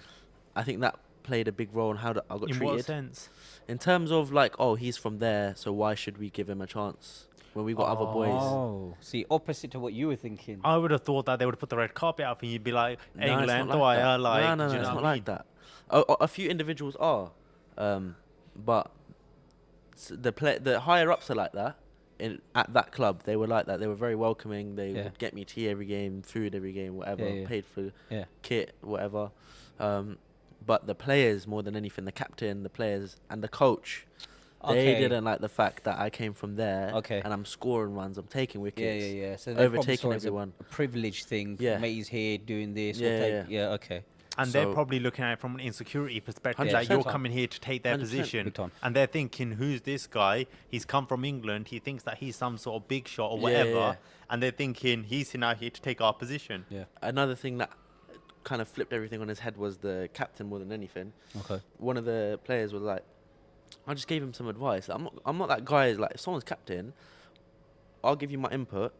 Speaker 3: I think that played a big role in how I got
Speaker 1: in
Speaker 3: treated.
Speaker 1: what sense?
Speaker 3: In terms of like, oh, he's from there, so why should we give him a chance when we've got other boys?
Speaker 2: Oh, see, opposite to what you were thinking.
Speaker 1: I would have thought that they would put the red carpet out and you'd be like,
Speaker 3: No, it's not
Speaker 1: England,
Speaker 3: like
Speaker 1: why
Speaker 3: that.
Speaker 1: are like,
Speaker 3: no,
Speaker 1: do you
Speaker 3: it's
Speaker 1: know
Speaker 3: not
Speaker 1: what I
Speaker 3: like that. A few individuals are, but the higher ups are like that. At that club, they were like that. They were very welcoming. They
Speaker 2: Yeah.
Speaker 3: would get me tea every game, food every game, whatever.
Speaker 2: Yeah, yeah.
Speaker 3: Paid for
Speaker 2: Yeah.
Speaker 3: kit, whatever. But the players, more than anything, the captain, the players, and the coach, they
Speaker 2: Okay.
Speaker 3: didn't like the fact that I came from there.
Speaker 2: Okay.
Speaker 3: And I'm scoring runs. I'm taking wickets.
Speaker 2: Yeah. So they probably
Speaker 3: Overtaking
Speaker 2: saw it as
Speaker 3: everyone.
Speaker 2: a privilege thing.
Speaker 3: Yeah.
Speaker 2: Mate's here doing this.
Speaker 3: Yeah,
Speaker 2: or take,
Speaker 3: yeah.
Speaker 2: okay.
Speaker 1: And they're
Speaker 3: So-
Speaker 1: probably looking at it from an insecurity perspective that
Speaker 3: 100%.
Speaker 1: you're coming here to take their
Speaker 3: 100%.
Speaker 1: position.
Speaker 2: Big time.
Speaker 1: And they're thinking, who's this guy? He's come from England. He thinks that he's some sort of big shot or
Speaker 3: Yeah,
Speaker 1: whatever.
Speaker 3: yeah.
Speaker 1: And they're thinking, he's now here to take our position.
Speaker 2: Yeah.
Speaker 3: Another thing that kind of flipped everything on his head was the captain more than anything.
Speaker 2: Okay.
Speaker 3: One of the players was like, I just gave him some advice. I'm not that guy. Like, if someone's captain, I'll give you my input.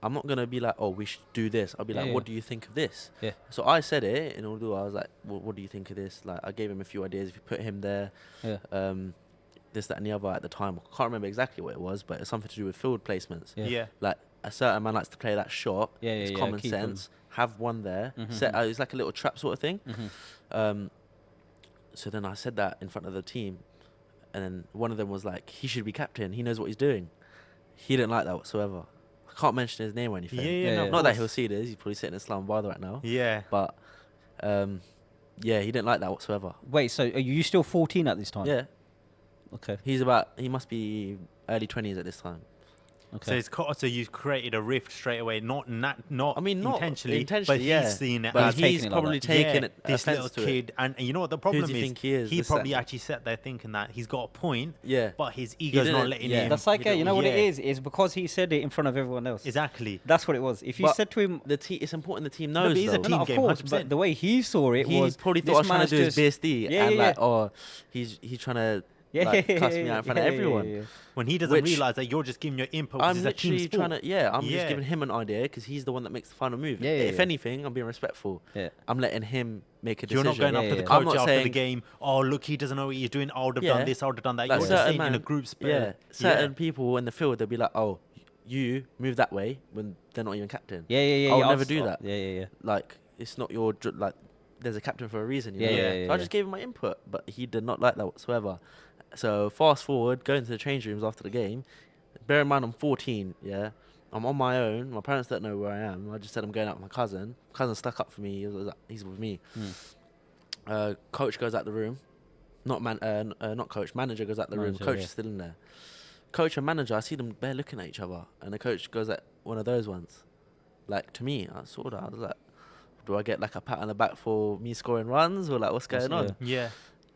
Speaker 3: I'm not gonna be like, oh, we should do this. I'll be like,
Speaker 2: Yeah,
Speaker 3: what
Speaker 2: yeah.
Speaker 3: do you think of this?
Speaker 2: Yeah.
Speaker 3: So I said it in Urdu. I was like, what do you think of this? Like, I gave him a few ideas. If you put him there,
Speaker 2: Yeah.
Speaker 3: this, that, and the other at the time. I can't remember exactly what it was, but it's something to do with field placements.
Speaker 2: Yeah.
Speaker 1: Yeah.
Speaker 3: Like a certain man likes to play that shot.
Speaker 2: Yeah,
Speaker 3: It's
Speaker 2: yeah,
Speaker 3: common
Speaker 2: keep 'em.
Speaker 3: sense. Have one there.
Speaker 2: Mhm,
Speaker 3: Set.
Speaker 2: mhm.
Speaker 3: It's like a little trap sort of thing.
Speaker 2: Mhm.
Speaker 3: So then I said that in front of the team, and then one of them was like, he should be captain. He knows what he's doing. He didn't like that whatsoever. I can't mention his name or anything.
Speaker 1: Yeah, yeah,
Speaker 2: Yeah,
Speaker 1: no,
Speaker 2: yeah.
Speaker 1: of
Speaker 3: Not that
Speaker 1: course.
Speaker 3: he'll see this. He's probably sitting in Islamabad right now.
Speaker 1: Yeah.
Speaker 3: But yeah, he didn't like that whatsoever.
Speaker 2: Wait, so are you still 14 at this time?
Speaker 3: Yeah,
Speaker 2: Okay.
Speaker 3: he must be early 20s at this time.
Speaker 2: Okay.
Speaker 1: So you've created a rift straight away, not
Speaker 3: I mean, not
Speaker 1: intentionally, but
Speaker 3: intentionally,
Speaker 1: he's
Speaker 3: yeah.
Speaker 1: seen it
Speaker 3: But
Speaker 1: as
Speaker 2: taking
Speaker 3: he's
Speaker 2: it like
Speaker 3: probably
Speaker 2: that.
Speaker 3: taking
Speaker 1: yeah,
Speaker 3: it
Speaker 1: this little
Speaker 3: offense to it.
Speaker 1: kid, and you know what the problem
Speaker 3: do you
Speaker 1: is?
Speaker 3: think he is? This,
Speaker 1: probably
Speaker 3: that.
Speaker 1: actually sat there thinking that he's got a point,
Speaker 3: Yeah.
Speaker 1: but his ego's not
Speaker 3: didn't-
Speaker 1: letting
Speaker 3: yeah.
Speaker 1: him.
Speaker 2: That's like, you know what it
Speaker 1: Yeah.
Speaker 2: is because he said it in front of everyone else.
Speaker 1: Exactly.
Speaker 2: That's what it was. If you
Speaker 3: But
Speaker 2: said to him,
Speaker 3: It's important the team
Speaker 1: No,
Speaker 3: knows.
Speaker 1: but he's a
Speaker 3: though.
Speaker 1: team
Speaker 2: no, of
Speaker 1: game,
Speaker 2: course,
Speaker 1: 100%.
Speaker 2: but the way he saw it
Speaker 3: He
Speaker 2: was
Speaker 3: probably
Speaker 2: this
Speaker 3: thought I was trying
Speaker 2: man's
Speaker 3: to do his
Speaker 2: just-
Speaker 3: BSD,
Speaker 2: Yeah,
Speaker 3: and
Speaker 2: yeah,
Speaker 3: like,
Speaker 2: yeah.
Speaker 3: oh, he's trying to like, cuss me out in front of everyone.
Speaker 1: When he doesn't
Speaker 3: Which-
Speaker 1: realize that you're just giving your input, 'cause
Speaker 3: I'm
Speaker 1: it's a team
Speaker 3: literally
Speaker 1: sport.
Speaker 3: trying to, I'm
Speaker 1: Yeah.
Speaker 3: just giving him an idea because he's the one that makes the final move.
Speaker 2: Yeah, yeah,
Speaker 3: If
Speaker 2: yeah.
Speaker 3: anything, I'm being respectful.
Speaker 2: Yeah.
Speaker 3: I'm letting him make a
Speaker 1: You're
Speaker 3: decision.
Speaker 1: not going
Speaker 2: Yeah,
Speaker 1: up to the
Speaker 2: yeah.
Speaker 1: coach
Speaker 3: I'm not
Speaker 1: after the
Speaker 3: saying-
Speaker 1: game. Oh, look, he doesn't know what he's doing. I would have
Speaker 3: Yeah.
Speaker 1: done this. I would have done that.
Speaker 3: Like
Speaker 1: You're just
Speaker 3: certain
Speaker 1: saying in a
Speaker 3: man-
Speaker 1: group split.
Speaker 3: Yeah, certain people in the field, they'll be like, oh, you move that way when they're not even captain.
Speaker 2: Yeah, yeah, yeah.
Speaker 3: I'll
Speaker 2: yeah,
Speaker 3: never do that.
Speaker 2: Yeah, yeah, yeah.
Speaker 3: Like, it's not your like. There's a captain for a reason. You
Speaker 2: Yeah,
Speaker 3: know?
Speaker 2: yeah,
Speaker 3: So
Speaker 2: yeah,
Speaker 3: I just
Speaker 2: yeah.
Speaker 3: gave him my input, but he did not like that whatsoever. So fast forward, going to the change rooms after the game. Bear in mind, I'm 14. Yeah, I'm on my own. My parents don't know where I am. I just said I'm going out with my cousin. My cousin stuck up for me. He's with me. Coach goes out the room. Not coach. Manager goes out the room.
Speaker 2: Manager,
Speaker 3: Coach
Speaker 2: yeah.
Speaker 3: is still in there. Coach and manager, I see them bare looking at each other, and the coach goes at one of those ones. Like, to me, I saw that. I was like, do I get like a pat on the back for me scoring runs, or like what's
Speaker 2: Yes,
Speaker 3: going on?
Speaker 2: yeah.
Speaker 1: Yeah.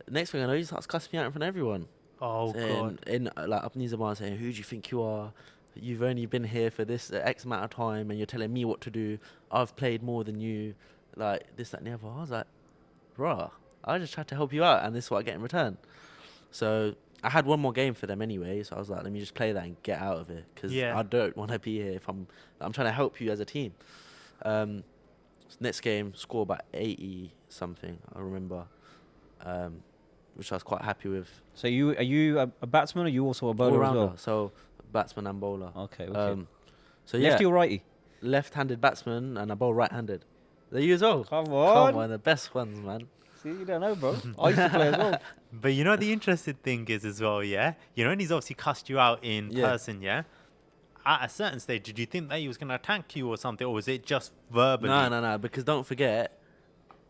Speaker 3: Next thing I know, he starts cussing me out in front of everyone.
Speaker 1: Oh, God.
Speaker 3: In like up Nizamar saying, who do you think you are? You've only been here for this X amount of time, and you're telling me what to do. I've played more than you, like this, that, and the other. I was like, bruh, I just tried to help you out, and this is what I get in return. So I had one more game for them anyway, so I was like, let me just play that and get out of it, because
Speaker 1: Yeah.
Speaker 3: I don't want to be here if I'm trying to help you as a team. Next game, score about 80 something, I remember, which I was quite happy with.
Speaker 2: So are you a batsman or you also a bowler as
Speaker 3: All-rounder,
Speaker 2: well?
Speaker 3: so batsman and bowler.
Speaker 2: Okay, okay.
Speaker 3: So yeah,
Speaker 2: Lefty or righty?
Speaker 3: left-handed batsman and I bowl right-handed. Are you as well?
Speaker 2: Come on.
Speaker 3: Come on, the best ones, man.
Speaker 2: See, you don't know, bro. I used to play as well.
Speaker 1: But you know the interesting thing is as well, yeah? You know, and he's obviously cussed you out in
Speaker 3: Yeah.
Speaker 1: person, yeah? At a certain stage, did you think that he was going to attack you or something, or was it just verbally?
Speaker 3: No, because don't forget,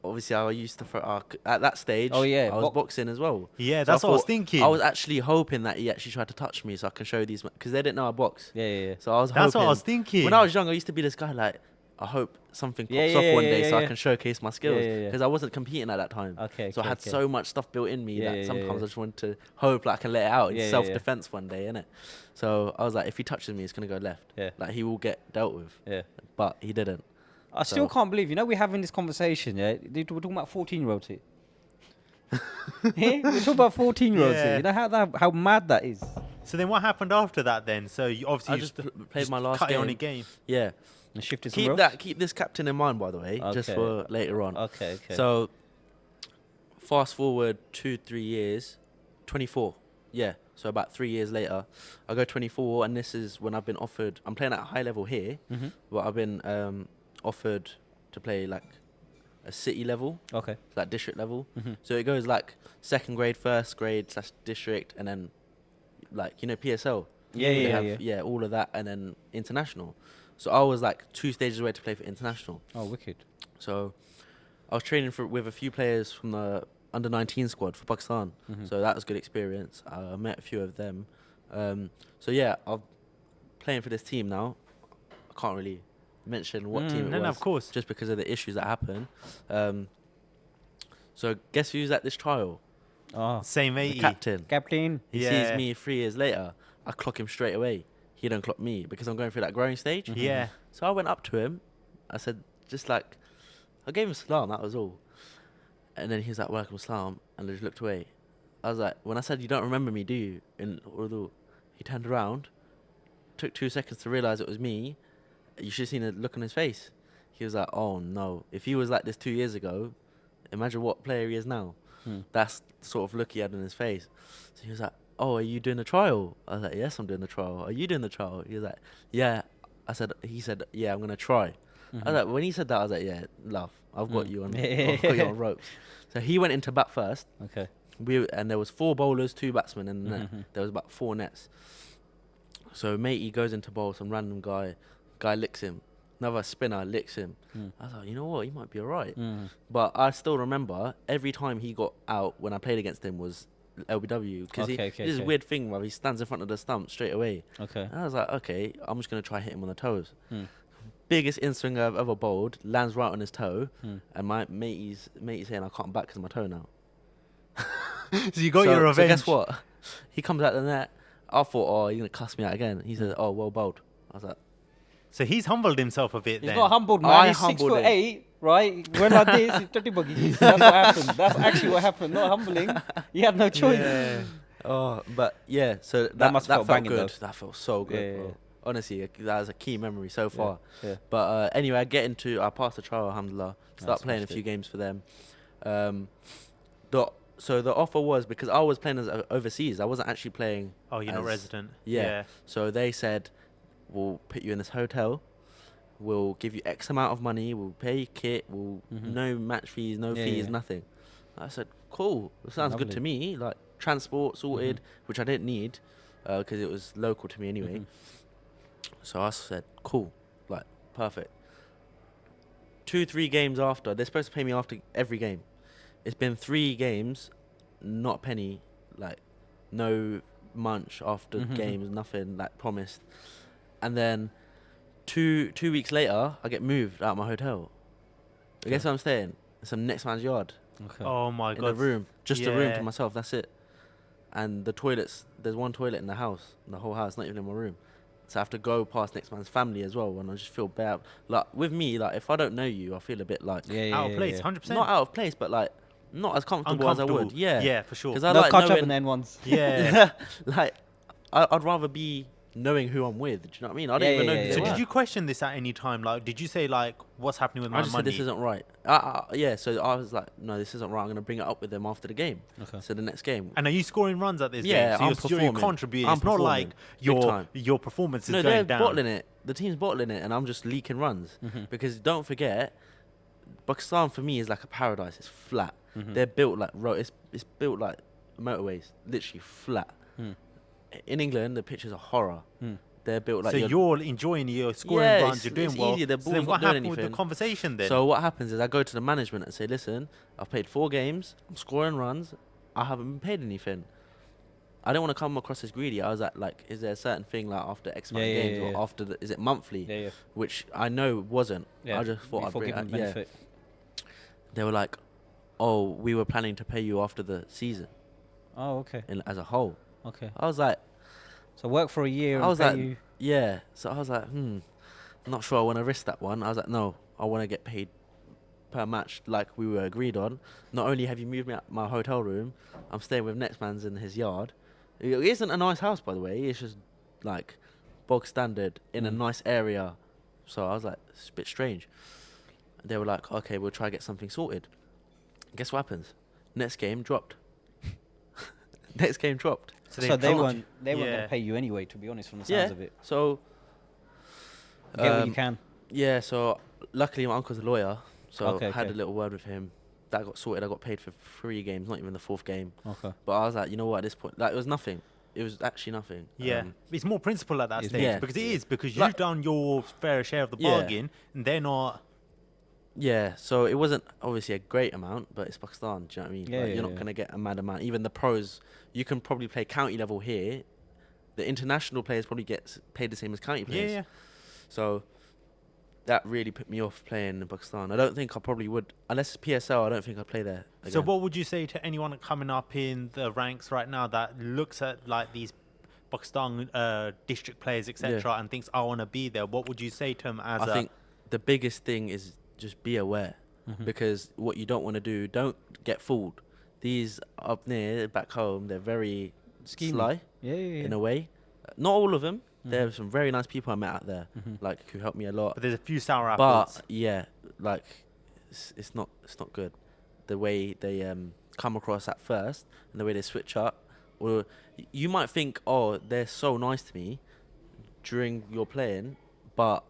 Speaker 3: obviously I used to, at that stage,
Speaker 2: Oh, yeah,
Speaker 3: I was boxing as well.
Speaker 1: Yeah,
Speaker 3: So
Speaker 1: that's what I was
Speaker 3: thought-
Speaker 1: thinking.
Speaker 3: I was actually hoping that he actually tried to touch me so I can show these, because they didn't know I box.
Speaker 2: Yeah, yeah, yeah.
Speaker 3: So I was
Speaker 1: That's
Speaker 3: hoping.
Speaker 1: what I was thinking.
Speaker 3: When I was young, I used to be this guy like, I hope something pops
Speaker 2: Yeah,
Speaker 3: off
Speaker 2: yeah,
Speaker 3: one
Speaker 2: yeah,
Speaker 3: day
Speaker 2: yeah,
Speaker 3: so I
Speaker 2: yeah.
Speaker 3: can showcase my skills.
Speaker 2: yeah, yeah.
Speaker 3: Because I wasn't competing at that time.
Speaker 2: Okay,
Speaker 3: So I
Speaker 2: okay,
Speaker 3: had
Speaker 2: okay.
Speaker 3: so much stuff built in me
Speaker 2: Yeah,
Speaker 3: that
Speaker 2: yeah,
Speaker 3: sometimes
Speaker 2: yeah.
Speaker 3: I just wanted to hope like I can let it out. It's
Speaker 2: Yeah, yeah, yeah.
Speaker 3: self-defense one day, innit? So I was like, if he touches me, it's going to go left.
Speaker 2: Yeah.
Speaker 3: Like he will get dealt with.
Speaker 2: Yeah.
Speaker 3: But he didn't.
Speaker 2: I still
Speaker 3: So-
Speaker 2: can't believe, you know, we're having this conversation, yeah? We're talking about 14-year-olds here. Yeah? We're talking about 14-year-olds here.
Speaker 1: Yeah.
Speaker 2: You know how mad that is?
Speaker 1: So then what happened after that then? So you obviously
Speaker 3: I
Speaker 1: you
Speaker 3: just
Speaker 1: st-
Speaker 3: played my last
Speaker 1: cut it on
Speaker 3: game.
Speaker 1: a game.
Speaker 3: Yeah.
Speaker 2: And shifted somewhere else?
Speaker 3: Keep this captain in mind, by the way, just
Speaker 2: Okay.
Speaker 3: for later on.
Speaker 2: Okay, okay.
Speaker 3: So, fast forward 2-3 years, 24. Yeah, so about 3 years later, I go 24, and this is when I've been offered. I'm playing at a high level here,
Speaker 2: Mhm.
Speaker 3: but I've been offered to play like a city level,
Speaker 2: Okay.
Speaker 3: like district level.
Speaker 2: Mhm.
Speaker 3: So it goes like second grade, first grade / district, and then like PSL.
Speaker 2: Yeah,
Speaker 3: They
Speaker 2: yeah,
Speaker 3: have,
Speaker 2: yeah.
Speaker 3: all of that, and then international. So I was like 2 stages away to play for international.
Speaker 2: Oh, wicked.
Speaker 3: So I was training with a few players from the under-19 squad for Pakistan.
Speaker 2: Mhm.
Speaker 3: So that was a good experience. I met a few of them. So yeah, I'm playing for this team now. I can't really mention what team it
Speaker 1: no,
Speaker 3: was.
Speaker 1: no, of course.
Speaker 3: Just because of the issues that happen. So guess who's at this trial?
Speaker 2: Oh,
Speaker 1: Same
Speaker 3: The
Speaker 1: 80.
Speaker 3: captain.
Speaker 2: captain.
Speaker 3: He
Speaker 1: Yeah.
Speaker 3: sees me 3 years later. I clock him straight away. He don't clock me because I'm going through that growing stage.
Speaker 1: Yeah.
Speaker 3: So I went up to him. I said, I gave him salam, that was all. And then he was like, Welcome salam. And I just looked away. I was like, when I said, you don't remember me, do you? In Urdu, he turned around, took 2 seconds to realize it was me. you should have seen the look on his face. He was like, oh no, if he was like this 2 years ago, imagine what player he is now. That's the sort of look he had on his face. So he was like, oh, are you doing a trial? I was like, yes, I'm doing a trial. Are you doing the trial? He was like, yeah. He said, yeah, I'm gonna try. I was like, when he said that, I was like, yeah, love, I've got you on, I've got you on ropes. So he went into bat first.
Speaker 2: Okay.
Speaker 3: And there was 4 bowlers, 2 batsmen in the net. There was about 4 nets. So matey goes into bowl, some random guy licks him. Another spinner licks him. I was like, you know what, he might be alright. But I still remember every time he got out when I played against him was LBW, because this weird thing where he stands in front of the stump straight away.
Speaker 2: Okay.
Speaker 3: And I was like, okay, I'm just gonna try hit him on the toes. Biggest in swinger I've ever bowled, lands right on his toe, and my mate's saying I can't bat because of my toe now.
Speaker 1: So you got your revenge.
Speaker 3: So guess what? He comes out the net. I thought, oh, you're gonna cuss me out again. He said, oh, well bowled. I was like,
Speaker 1: So he's humbled himself a bit
Speaker 2: He's
Speaker 1: then.
Speaker 2: not humbled, man.
Speaker 3: I
Speaker 2: He's
Speaker 3: humbled
Speaker 2: 6'8", right? He went like this. He's 30 buggies. That's what happened. That's actually what happened. Not humbling. He had no choice.
Speaker 1: Yeah.
Speaker 3: oh, but yeah. So that
Speaker 2: must
Speaker 3: that
Speaker 2: felt
Speaker 3: felt
Speaker 2: banging,
Speaker 3: good.
Speaker 2: though.
Speaker 3: That felt so good,
Speaker 2: Yeah,
Speaker 3: bro.
Speaker 2: yeah.
Speaker 3: Honestly, that was a key memory so far.
Speaker 2: Yeah.
Speaker 3: But anyway, I passed the trial, alhamdulillah. Start playing a
Speaker 2: smashed
Speaker 3: few
Speaker 2: it.
Speaker 3: games for them. So the offer was, because I was playing as overseas, I wasn't actually playing.
Speaker 1: Oh, you're not
Speaker 3: as-
Speaker 1: resident.
Speaker 3: Yeah. So they said, we'll put you in this hotel. We'll give you X amount of money. We'll pay your kit. We'll no match fees, no
Speaker 2: Yeah,
Speaker 3: fees,
Speaker 2: yeah.
Speaker 3: nothing. I said, cool. That sounds good to
Speaker 2: Lovely.
Speaker 3: me. Like transport sorted, which I didn't need because it was local to me anyway. So I said, cool, like perfect. 2-3 games after, they're supposed to pay me after every game. It's been 3 games, not a penny, like no munch after games, nothing like promised. And then two weeks later, I get moved out of my hotel. I guess what I'm staying? Some next man's yard
Speaker 2: Okay.
Speaker 1: Oh my
Speaker 3: in
Speaker 1: god.
Speaker 3: a room, just a room
Speaker 1: Yeah.
Speaker 3: to myself. That's it. And the toilets, there's one toilet in the house, in the whole house, not even in my room. So I have to go past next man's family as well, and I just feel bad. Like with me, like if I don't know you, I feel a bit like
Speaker 1: Out of place, 100%.
Speaker 3: not out of place, but like not as comfortable as I would. Yeah,
Speaker 1: Yeah, for sure.
Speaker 3: Because I
Speaker 2: No,
Speaker 3: like
Speaker 2: catch up
Speaker 3: knowing,
Speaker 2: and then once.
Speaker 1: Yeah.
Speaker 3: like I'd rather be knowing who I'm with. Do you know what I mean? I didn't even know who
Speaker 2: yeah,
Speaker 3: they
Speaker 1: So
Speaker 3: were.
Speaker 1: did you question this at any time? Like, did you say like, what's happening with
Speaker 3: I
Speaker 1: my
Speaker 3: just
Speaker 1: money?
Speaker 3: said this isn't right. Yeah, so I was like, no, this isn't right. I'm gonna bring it up with them after the game.
Speaker 2: Okay.
Speaker 3: So the next game.
Speaker 1: And are you scoring runs at this
Speaker 3: Yeah,
Speaker 1: game?
Speaker 3: I'm
Speaker 1: So you're
Speaker 3: performing.
Speaker 1: contributing.
Speaker 3: I'm
Speaker 1: It's not like
Speaker 3: performing. Big time.
Speaker 1: your performance is
Speaker 3: No,
Speaker 1: going
Speaker 3: they're
Speaker 1: down.
Speaker 3: bottling it. The team's bottling it, and I'm just leaking runs. Because don't forget, Pakistan for me is like a paradise. It's flat. They're built like it's built like motorways, literally flat. In England, the pitches are horror. They're built like
Speaker 1: So you're enjoying, you're scoring
Speaker 3: Yeah,
Speaker 1: runs,
Speaker 3: it's-
Speaker 1: you're doing
Speaker 3: it's
Speaker 1: well.
Speaker 3: easy, the
Speaker 1: So then
Speaker 3: ball's
Speaker 1: what
Speaker 3: not doing
Speaker 1: happened with the
Speaker 3: anything.
Speaker 1: conversation then?
Speaker 3: So what happens is I go to the management and say, listen, I've played 4 games, I'm scoring runs, I haven't been paid anything. I didn't want to come across as greedy. I was like, is there a certain thing like after X amount of games or after is it monthly?
Speaker 2: Yeah.
Speaker 3: Which I know wasn't.
Speaker 2: Yeah.
Speaker 3: I just thought I'd
Speaker 2: Before
Speaker 3: bring it
Speaker 2: giving
Speaker 3: up. Yeah.
Speaker 2: benefit.
Speaker 3: They were like, oh, we were planning to pay you after the season
Speaker 2: Oh, okay.
Speaker 3: as a whole.
Speaker 2: Okay.
Speaker 3: I was like,
Speaker 2: So work for a year.
Speaker 3: I was
Speaker 2: and
Speaker 3: like,
Speaker 2: pay you.
Speaker 3: yeah. So I was like, not sure I want to risk that one. I was like, no, I want to get paid per match like we were agreed on. Not only have you moved me out my hotel room, I'm staying with next man's in his yard. It isn't a nice house, by the way. It's just like bog standard in a nice area. So I was like, it's a bit strange. They were like, okay, we'll try to get something sorted. Guess what happens? Next game dropped. Next game dropped.
Speaker 2: So they
Speaker 1: dropped-
Speaker 2: weren't going
Speaker 1: Yeah.
Speaker 2: to pay you anyway, to be honest, from the sounds
Speaker 3: Yeah.
Speaker 2: of it.
Speaker 3: So
Speaker 2: Get what you can.
Speaker 3: yeah, so luckily my uncle's a lawyer, so
Speaker 2: Okay,
Speaker 3: I had
Speaker 2: okay.
Speaker 3: a little word with him. That got sorted. I got paid for 3 games, not even the 4th game.
Speaker 2: Okay.
Speaker 3: But I was like, you know what? At this point, like, it was nothing. It was actually nothing.
Speaker 1: Yeah, it's more principle at that
Speaker 2: It's
Speaker 1: stage
Speaker 3: yeah.
Speaker 1: because it is because
Speaker 3: Like-
Speaker 1: you've done your fair share of the
Speaker 3: Yeah.
Speaker 1: bargain, and they're not.
Speaker 3: Yeah, so it wasn't obviously a great amount, but it's Pakistan. Do you know what I mean?
Speaker 2: Yeah,
Speaker 3: Like,
Speaker 2: yeah,
Speaker 3: you're not
Speaker 2: yeah.
Speaker 3: gonna get a mad amount. Even the pros, you can probably play county level here. The international players probably get paid the same as county
Speaker 1: Yeah,
Speaker 3: players.
Speaker 1: yeah.
Speaker 3: So that really put me off playing in Pakistan. I don't think I probably would, unless it's PSL. I don't think I'd play there.
Speaker 1: So
Speaker 3: again.
Speaker 1: what would you say to anyone coming up in the ranks right now that looks at like these Pakistan district players, etc., and thinks I want to be there? What would you say to them as
Speaker 3: I think the biggest thing is just be aware, because what you don't want to do, don't get fooled. These up near back home, they're very
Speaker 2: Scheming.
Speaker 3: sly
Speaker 2: Yeah.
Speaker 3: in a way. Not all of them, There were some very nice people I met out there,
Speaker 2: Mhm.
Speaker 3: like who helped me a lot.
Speaker 1: But there's a few sour apples.
Speaker 3: But yeah, like it's not good. The way they come across at first and the way they switch up, or you might think, oh, they're so nice to me during your playing, but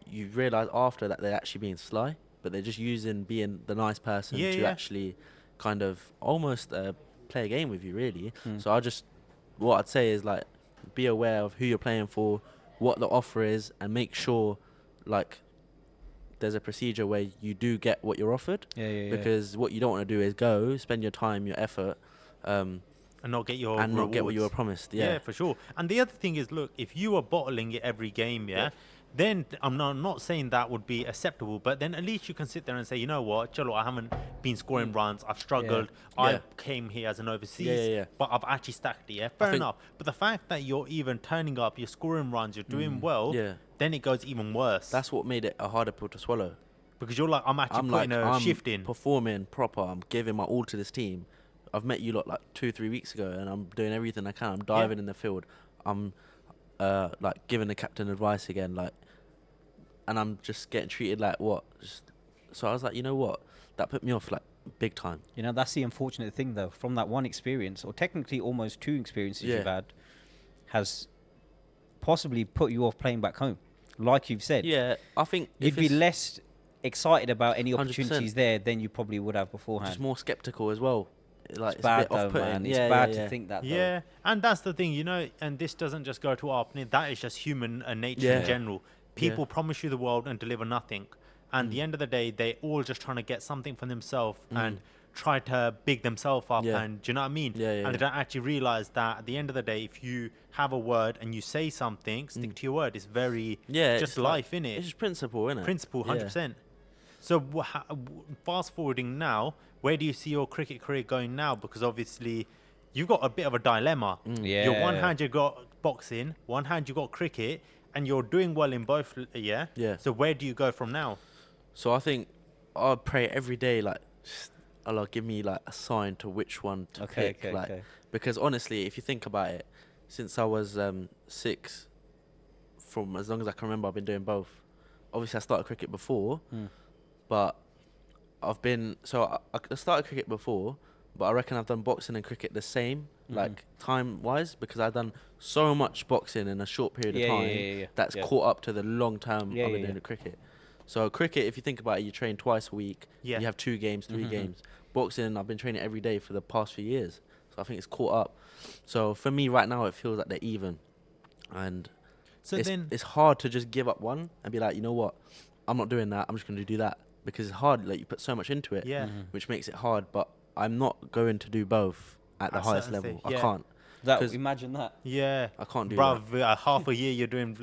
Speaker 3: you realise after that they're actually being sly, but they're just using being the nice person
Speaker 1: Yeah,
Speaker 3: to
Speaker 1: yeah.
Speaker 3: actually kind of almost play a game with you, really.
Speaker 2: Mm.
Speaker 3: So what I'd say is like, be aware of who you're playing for, what the offer is, and make sure like there's a procedure where you do get what you're offered.
Speaker 2: Yeah.
Speaker 3: Because what you don't want to do is go spend your time, your effort,
Speaker 1: And not get your
Speaker 3: and not get what you were
Speaker 1: rewards.
Speaker 3: promised.
Speaker 1: Yeah,
Speaker 3: Yeah.
Speaker 1: for sure. And the other thing is, look, if you are bottling it every game,
Speaker 3: Yeah.
Speaker 1: then I'm not saying that would be acceptable, but then at least you can sit there and say, you know what, Chalo, I haven't been scoring runs, I've struggled,
Speaker 3: Yeah.
Speaker 1: I came here as an overseas,
Speaker 3: Yeah.
Speaker 1: but I've actually stacked it, fair
Speaker 3: think-
Speaker 1: enough. But the fact that you're even turning up, you're scoring runs, you're doing well,
Speaker 3: Yeah.
Speaker 1: then it goes even worse.
Speaker 3: That's what made it a harder pill to swallow.
Speaker 1: because you're like, I'm actually
Speaker 3: I'm
Speaker 1: putting
Speaker 3: like,
Speaker 1: a
Speaker 3: I'm
Speaker 1: shift in.
Speaker 3: performing proper. I'm giving my all to this team. I've met you lot like 2-3 weeks ago, and I'm doing everything I can. I'm diving in the field. I'm like giving the captain advice again, like, and I'm just getting treated like what? So I was like, you know what? That put me off like big time.
Speaker 2: You know, that's the unfortunate thing, though. From that one experience, or technically almost two experiences
Speaker 3: Yeah.
Speaker 2: you've had, has possibly put you off playing back home. Like you've said,
Speaker 3: Yeah, I think
Speaker 2: you'd
Speaker 3: if
Speaker 2: be
Speaker 3: it's
Speaker 2: less excited about any
Speaker 3: 100%.
Speaker 2: opportunities there than you probably would have beforehand.
Speaker 3: just more skeptical as well. Like
Speaker 2: It's
Speaker 3: it's, a
Speaker 2: bad
Speaker 3: bit
Speaker 2: though,
Speaker 3: off-putting.
Speaker 2: man. It's
Speaker 3: Yeah,
Speaker 2: bad
Speaker 3: yeah.
Speaker 2: to think that.
Speaker 1: Yeah, and that's the thing, and this doesn't just go to our opinion, that is just human nature
Speaker 3: Yeah.
Speaker 1: in general. People promise you the world and deliver nothing. And at the end of the day, they're all just trying to get something for themselves and try to big themselves up.
Speaker 3: Yeah.
Speaker 1: And do you know what I mean?
Speaker 3: Yeah,
Speaker 1: and they don't actually realize that at the end of the day, if you have a word and you say something, stick to your word. It's very
Speaker 3: Yeah,
Speaker 1: just
Speaker 3: it's
Speaker 1: life,
Speaker 3: like,
Speaker 1: innit?
Speaker 3: It's just principle, innit?
Speaker 1: Principle, 100%. So fast forwarding now, where do you see your cricket career going now? Because obviously you've got a bit of a dilemma. You're one
Speaker 2: Yeah.
Speaker 1: hand you got boxing, one hand you got cricket, and you're doing well in both. Yeah.
Speaker 3: Yeah.
Speaker 1: So where do you go from now?
Speaker 3: So I think I'd pray every day, like, Allah give me like a sign to which one to pick. Like, because honestly, if you think about it, since I was 6, from as long as I can remember, I've been doing both. Obviously, I started cricket before, but I've been I started cricket before, but I reckon I've done boxing and cricket the same, like time wise, because I've done so much boxing in a short period of time that's caught up to the long term I've been doing the cricket. So cricket, if you think about it, you train twice a week.
Speaker 1: Yeah.
Speaker 3: You have 2 games, 3 games. Boxing, I've been training every day for the past few years. So I think it's caught up. So for me right now, it feels like they're even. And
Speaker 1: So
Speaker 3: it's,
Speaker 1: then,
Speaker 3: it's hard to just give up one and be like, you know what, I'm not doing that. I'm just going to do that. Because it's hard. Like, you put so much into it,
Speaker 1: yeah.
Speaker 3: which makes it hard. But I'm not going to do both at the
Speaker 1: At
Speaker 3: highest
Speaker 1: certain
Speaker 3: level.
Speaker 1: stage,
Speaker 3: I
Speaker 1: yeah.
Speaker 3: can't.
Speaker 2: That
Speaker 3: 'Cause
Speaker 2: imagine that.
Speaker 1: Yeah.
Speaker 3: I can't do
Speaker 1: Bruv, half a year you're doing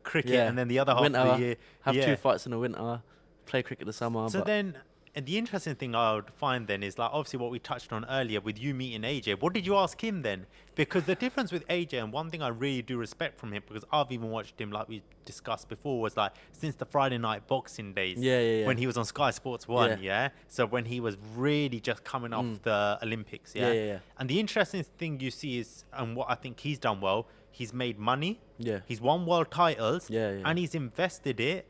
Speaker 1: cricket,
Speaker 3: Yeah.
Speaker 1: and then the other half
Speaker 3: Winter,
Speaker 1: of the year.
Speaker 3: Have
Speaker 1: yeah.
Speaker 3: 2 fights in the winter, play cricket in the summer.
Speaker 1: So
Speaker 3: but
Speaker 1: then, and the interesting thing I would find then is like obviously what we touched on earlier with you meeting AJ. What did you ask him then? Because the difference with AJ, and one thing I really do respect from him, because I've even watched him like we discussed before, was like since the Friday night boxing days,
Speaker 3: Yeah.
Speaker 1: when he was on Sky Sports 1, So when he was really just coming off the Olympics,
Speaker 3: Yeah.
Speaker 1: And the interesting thing you see is, and what I think he's done well, he's made money,
Speaker 3: Yeah.
Speaker 1: he's won world titles,
Speaker 3: Yeah.
Speaker 1: and he's invested it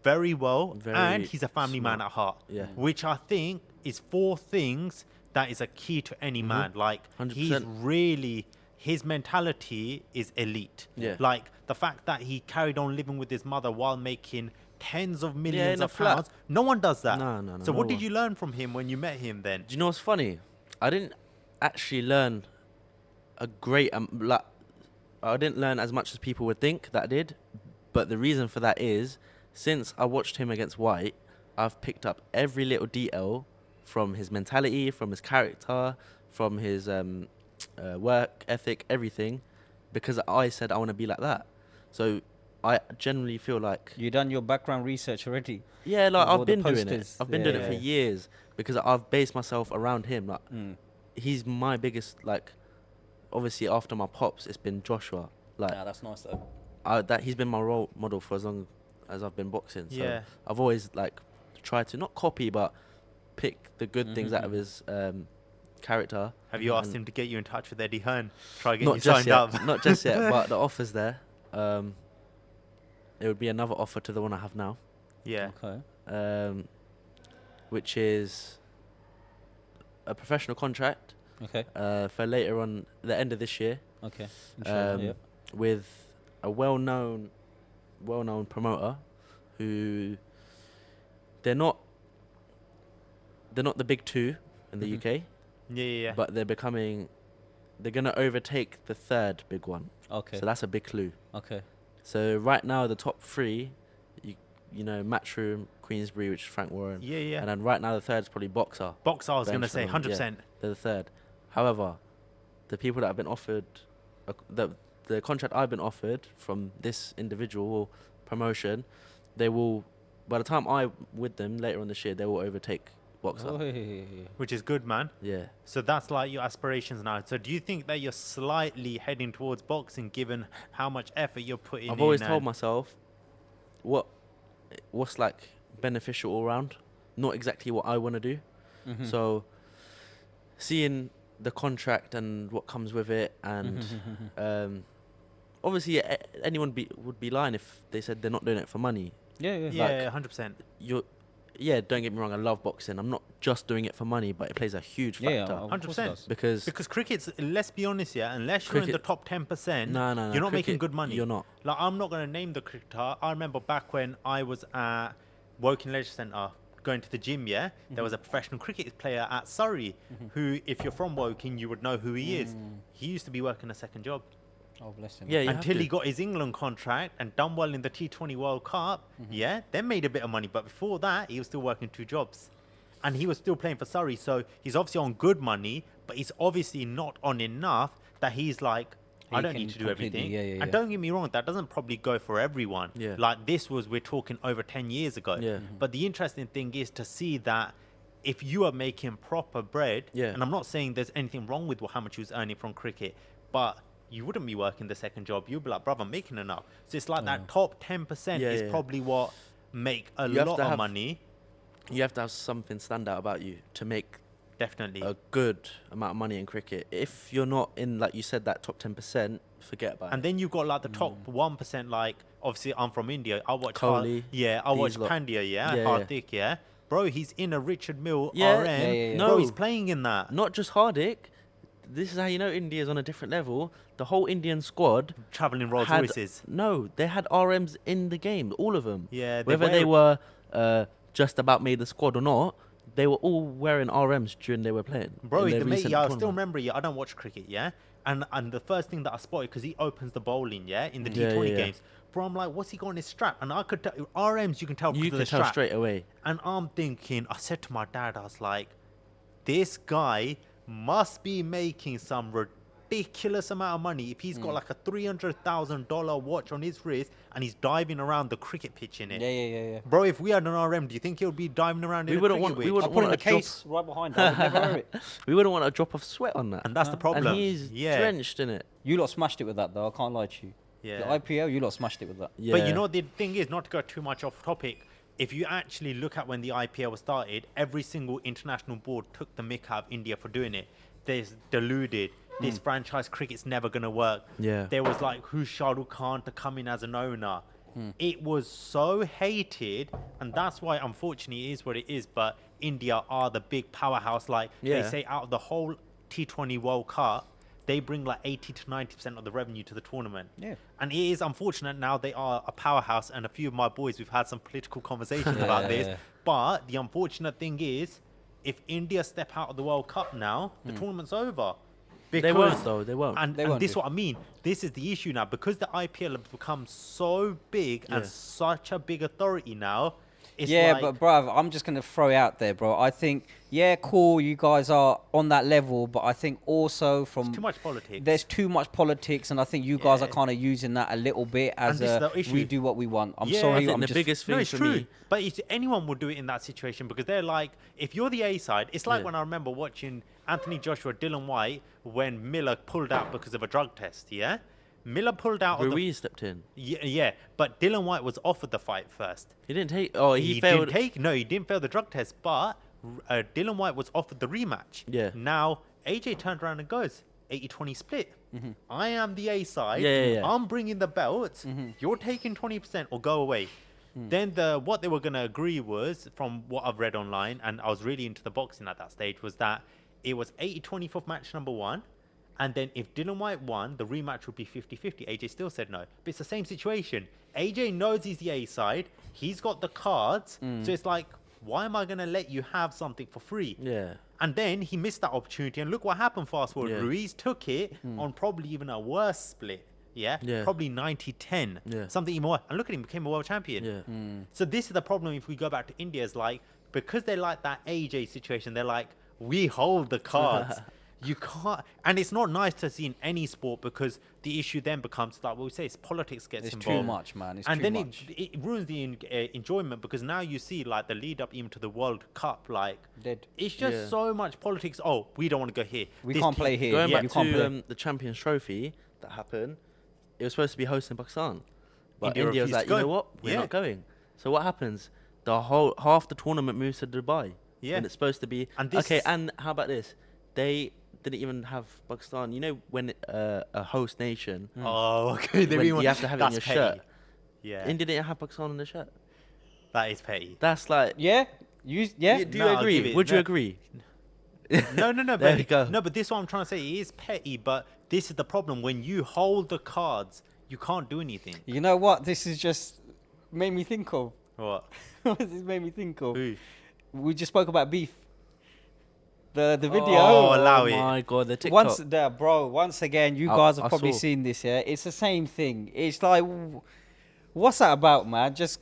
Speaker 1: very well,
Speaker 3: Very
Speaker 1: and he's a family man
Speaker 3: smart.
Speaker 1: at heart,
Speaker 3: Yeah.
Speaker 1: which I think is 4 things that is a key to any man. Like
Speaker 3: 100%.
Speaker 1: he's really, his mentality is elite.
Speaker 3: Yeah.
Speaker 1: Like the fact that he carried on living with his mother while making tens of millions
Speaker 3: in a
Speaker 1: of
Speaker 3: flat.
Speaker 1: pounds. No one does that.
Speaker 3: No,
Speaker 1: So
Speaker 3: no
Speaker 1: what did
Speaker 3: one.
Speaker 1: you learn from him when you met him then?
Speaker 3: Do you know what's funny? I didn't actually learn a great I didn't learn as much as people would think that I did, but the reason for that is since I watched him against White, I've picked up every little detail from his mentality, from his character, from his work ethic, everything, because I said I want to be like that. So I generally feel like
Speaker 2: You done your background research already.
Speaker 3: yeah, like
Speaker 2: With all
Speaker 3: I've
Speaker 2: the
Speaker 3: been doing it.
Speaker 2: posters.
Speaker 3: I've been doing it for
Speaker 2: Yeah.
Speaker 3: years because I've based myself around him. Like he's my biggest, like, obviously after my pops, it's been Joshua. Like
Speaker 2: Nah, that's nice though.
Speaker 3: that he's been my role model for as long as I've been boxing. So
Speaker 1: Yeah.
Speaker 3: I've always like tried to not copy but pick the good things out of his character.
Speaker 1: Have you asked
Speaker 3: and
Speaker 1: him to get you in touch with Eddie Hearn? Try getting
Speaker 3: Not
Speaker 1: you
Speaker 3: just
Speaker 1: signed
Speaker 3: yet,
Speaker 1: up.
Speaker 3: not just yet, but the offer's there. it would be another offer to the one I have now,
Speaker 1: Yeah.
Speaker 2: Okay.
Speaker 3: which is a professional contract
Speaker 2: Okay.
Speaker 3: for later on the end of this year,
Speaker 2: Okay. Inshallah,
Speaker 3: um,
Speaker 2: yeah.
Speaker 3: with a well-known promoter who they're not the big two in the
Speaker 2: Mhm.
Speaker 3: UK,
Speaker 1: Yeah.
Speaker 3: but they're gonna overtake the third big one.
Speaker 2: Okay.
Speaker 3: So that's a big clue.
Speaker 2: Okay.
Speaker 3: So right now the top three, you know, Matchroom, Queensbury, which is Frank Warren,
Speaker 1: Yeah.
Speaker 3: and then right now the third is probably Boxer.
Speaker 1: Box, I was going to
Speaker 3: Bench
Speaker 1: say,
Speaker 3: at the moment,
Speaker 1: 100%.
Speaker 3: They're the third. However, the people that have been offered the contract I've been offered from this individual promotion, they will, by the time I'm with them later on this year, they will overtake Boxer.
Speaker 2: Oi.
Speaker 1: Which is good, man.
Speaker 3: Yeah.
Speaker 1: So that's like your aspirations now. So do you think that you're slightly heading towards boxing given how much effort you're putting in?
Speaker 3: I've always told
Speaker 1: and-
Speaker 3: myself what's like beneficial all round, not exactly what I want to do.
Speaker 2: Mhm.
Speaker 3: So seeing the contract and what comes with it, and obviously anyone would be lying if they said they're not doing it for money.
Speaker 2: Yeah.
Speaker 1: Yeah, 100%.
Speaker 3: Don't get me wrong, I love boxing. I'm not just doing it for money, but it plays a huge
Speaker 2: Yeah.
Speaker 3: factor.
Speaker 2: Of course it
Speaker 1: 100%.
Speaker 2: does.
Speaker 3: Because
Speaker 1: cricket's, let's be honest, yeah, unless you're in the
Speaker 3: Cricket-
Speaker 1: top 10%,
Speaker 3: no,
Speaker 1: you're not making
Speaker 3: cricket,
Speaker 1: good money.
Speaker 3: You're not.
Speaker 1: Like, I'm not going to name the cricketer. I remember back when I was at Woking Leisure Centre going to the gym, yeah, there was a professional cricket player at Surrey who, if you're from Woking, you would know who he is. He used to be working a second job.
Speaker 2: Oh, bless him.
Speaker 3: Yeah, you have
Speaker 1: Until
Speaker 3: to.
Speaker 1: he got his England contract and done well in the T20 World Cup, yeah, then made a bit of money. But before that, he was still working 2 jobs. And he was still playing for Surrey. So he's obviously on good money, but he's obviously not on enough that he's like, I
Speaker 2: He
Speaker 1: don't
Speaker 2: can
Speaker 1: need to do
Speaker 2: completely-
Speaker 1: everything.
Speaker 2: yeah.
Speaker 1: And don't get me wrong, that doesn't probably go for everyone.
Speaker 3: Yeah.
Speaker 1: Like this we're talking over 10 years ago.
Speaker 3: Yeah.
Speaker 1: But the interesting thing is to see that if you are making proper bread,
Speaker 3: Yeah.
Speaker 1: and I'm not saying there's anything wrong with how much he was earning from cricket, but you wouldn't be working the second job. You'd be like, brother, I'm making enough. So it's like that top 10%
Speaker 3: Yeah,
Speaker 1: is
Speaker 3: yeah.
Speaker 1: probably what make a
Speaker 3: You have
Speaker 1: lot
Speaker 3: to
Speaker 1: of
Speaker 3: have-
Speaker 1: money.
Speaker 3: You have to have something stand out about you to make
Speaker 1: Definitely.
Speaker 3: a good amount of money in cricket. If you're not in, like you said, that top 10%, forget about
Speaker 1: And
Speaker 3: it.
Speaker 1: then you've got like the top 1%, like obviously I'm from India. I watch
Speaker 3: Kohli,
Speaker 1: I watch
Speaker 3: these lot.
Speaker 1: Pandya, yeah,
Speaker 3: Yeah,
Speaker 1: Hardik, yeah. Bro, he's in a Richard Mille
Speaker 3: Yeah,
Speaker 1: RM.
Speaker 2: yeah.
Speaker 1: Bro,
Speaker 3: No.
Speaker 1: he's playing in that.
Speaker 3: Not just Hardik. This is how you know India's on a different level. The whole Indian squad
Speaker 1: Traveling Rolls
Speaker 3: had
Speaker 1: Royces.
Speaker 3: they had RMs in the game, all of them.
Speaker 1: Yeah,
Speaker 3: Whether they were just about made the squad or not, they were all wearing RMs during they were playing.
Speaker 1: Bro,
Speaker 3: in their
Speaker 1: the mate,
Speaker 3: recent
Speaker 1: yeah, I still
Speaker 3: tournament.
Speaker 1: remember, yeah, I don't watch cricket, yeah? And the first thing that I spotted, because he opens the bowling, yeah, in the
Speaker 3: Yeah,
Speaker 1: T20
Speaker 3: yeah.
Speaker 1: games. Bro, I'm like, what's he got on his strap? And I could tell, RMs, you can tell because
Speaker 3: You
Speaker 1: of the
Speaker 3: can tell
Speaker 1: strap.
Speaker 3: straight away.
Speaker 1: And I'm thinking, I said to my dad, I was like, this guy must be making some ridiculous amount of money if he's got like a $300,000 watch on his wrist and he's diving around the cricket pitch in it.
Speaker 2: Yeah.
Speaker 1: Bro, if we had an RM, do you think he'll be diving around in
Speaker 3: We
Speaker 1: a
Speaker 3: wouldn't
Speaker 1: cricket
Speaker 3: want- we
Speaker 1: pitch?
Speaker 3: wouldn't
Speaker 2: I'll put it in
Speaker 3: want
Speaker 2: the
Speaker 3: a drop-
Speaker 2: case right behind. I would never wear it.
Speaker 3: We wouldn't want a drop of sweat on that.
Speaker 1: And that's the problem.
Speaker 3: And he's
Speaker 1: yeah.
Speaker 3: drenched in it.
Speaker 2: You lot smashed it with that, though. I can't lie to you.
Speaker 1: Yeah.
Speaker 2: The IPL, you lot smashed it with that.
Speaker 3: Yeah.
Speaker 1: But you know, the thing is, not to go too much off topic, if you actually look at when the IPL was started, every single international board took the mick out of India for doing it. There's deluded. This franchise cricket's never going to work.
Speaker 3: Yeah.
Speaker 1: There was like, who's Shah Rukh Khan to come in as an owner? It was so hated, and that's why, unfortunately, it is what it is. But India are the big powerhouse. Like they
Speaker 3: Yeah.
Speaker 1: say, out of the whole T20 World Cup, they bring like 80 to 90% of the revenue to the tournament.
Speaker 2: Yeah.
Speaker 1: And it is unfortunate now they are a powerhouse, and a few of my boys, we've had some political conversations about this.
Speaker 2: Yeah.
Speaker 1: But the unfortunate thing is, if India step out of the World Cup now, the tournament's over.
Speaker 3: They won't, though. They won't.
Speaker 1: And,
Speaker 2: They
Speaker 1: and
Speaker 2: won't
Speaker 1: this is
Speaker 2: do.
Speaker 1: what I mean. This is the issue now. Because the IPL have become so big and
Speaker 3: Yeah.
Speaker 1: such a big authority now, it's
Speaker 2: Yeah,
Speaker 1: like,
Speaker 2: but bruv, I'm just gonna throw it out there, bro. I think, yeah, cool, you guys are on that level, but I think also from
Speaker 1: it's too much politics.
Speaker 2: there's too much politics, and I think you guys are
Speaker 1: Yeah.
Speaker 2: kind of using that a little bit as
Speaker 1: this is
Speaker 2: a
Speaker 1: the issue.
Speaker 2: we do what we want. I'm
Speaker 1: Yeah, I
Speaker 2: sorry,
Speaker 1: think
Speaker 2: I'm
Speaker 3: the
Speaker 2: just
Speaker 3: biggest thing
Speaker 1: No, it's
Speaker 3: for
Speaker 1: true.
Speaker 3: me.
Speaker 1: But anyone would do it in that situation because they're like, if you're the A side, it's like
Speaker 3: Yeah.
Speaker 1: when I remember watching Anthony Joshua, Dylan White, when Miller pulled out because of a drug test, yeah? Miller pulled out of the...
Speaker 3: Ruiz stepped in.
Speaker 1: Yeah, but Dylan White was offered the fight first.
Speaker 3: He didn't take. Oh, he failed.
Speaker 1: He didn't fail the drug test, but Dylan White was offered the rematch.
Speaker 3: Yeah.
Speaker 1: Now, AJ turned around and goes, 80-20 split. I am the A side.
Speaker 3: Yeah.
Speaker 1: I'm bringing the belt. You're taking 20% or go away. Then what they were going to agree was, from what I've read online, and I was really into the boxing at that stage, was that it was 80-20 for match number 1. And then if Dylan White won, the rematch would be 50-50. AJ still said no. But it's the same situation. AJ knows he's the A side. He's got the cards. So it's like, why am I going to let you have something for free?
Speaker 3: Yeah.
Speaker 1: And then he missed that opportunity. And look what happened fast forward.
Speaker 3: Yeah.
Speaker 1: Ruiz took it on probably even a worse split. Yeah?
Speaker 3: Yeah.
Speaker 1: Probably 90-10.
Speaker 3: Yeah.
Speaker 1: Something even worse. And look at him, became a world champion.
Speaker 3: Yeah.
Speaker 1: So this is the problem if we go back to India, is like, because they like that AJ situation, they're like, we hold the cards. You can't, and it's not nice to see in any sport, because the issue then becomes like what we say, it's politics gets
Speaker 2: It's
Speaker 1: involved.
Speaker 2: too much, man. It's
Speaker 1: And
Speaker 2: too
Speaker 1: then
Speaker 2: much.
Speaker 1: it ruins the enjoyment, because now you see like the lead up even to the World Cup, like
Speaker 2: Dead.
Speaker 1: it's just
Speaker 3: Yeah.
Speaker 1: so much politics. Oh, we don't want to go here.
Speaker 2: We
Speaker 1: This
Speaker 2: can't
Speaker 1: team-
Speaker 2: play here.
Speaker 3: Going
Speaker 2: Yeah,
Speaker 3: back
Speaker 2: you can't play.
Speaker 3: to the Champions Trophy that happened, it was supposed to be hosted in Pakistan, but
Speaker 1: India
Speaker 3: India was
Speaker 1: refused
Speaker 3: like,
Speaker 1: to
Speaker 3: you know
Speaker 1: go.
Speaker 3: what, we're
Speaker 1: Yeah.
Speaker 3: not going. So what happens? The whole half the tournament moves to Dubai.
Speaker 1: Yeah.
Speaker 3: And it's supposed to be
Speaker 1: And this
Speaker 3: okay.
Speaker 1: is-
Speaker 3: And how about this? They didn't even have Pakistan. You know, when a host nation,
Speaker 1: Oh, okay.
Speaker 3: when you have to have it in
Speaker 1: That's
Speaker 3: your
Speaker 1: petty.
Speaker 3: shirt.
Speaker 1: Yeah,
Speaker 3: India didn't have Pakistan on the shirt.
Speaker 1: that is petty.
Speaker 3: That's like.
Speaker 2: Yeah? Yeah?
Speaker 3: Do you
Speaker 1: No, I'll
Speaker 3: agree?
Speaker 1: give it-
Speaker 3: Would you
Speaker 1: no.
Speaker 3: agree?
Speaker 1: No,
Speaker 3: There
Speaker 1: but
Speaker 3: you go.
Speaker 1: no, but this is what I'm trying to say. It is petty, but this is the problem. When you hold the cards, you can't do anything.
Speaker 2: You know what? This is just made me think of.
Speaker 1: What?
Speaker 2: What this made me think of?
Speaker 1: Who?
Speaker 2: We just spoke about beef. The video.
Speaker 1: Oh, allow it.
Speaker 3: my god, the TikTok.
Speaker 2: Once again, you
Speaker 3: I-
Speaker 2: guys have
Speaker 3: I
Speaker 2: probably
Speaker 3: saw.
Speaker 2: seen this. Yeah, it's the same thing. It's like, what's that about, man? Just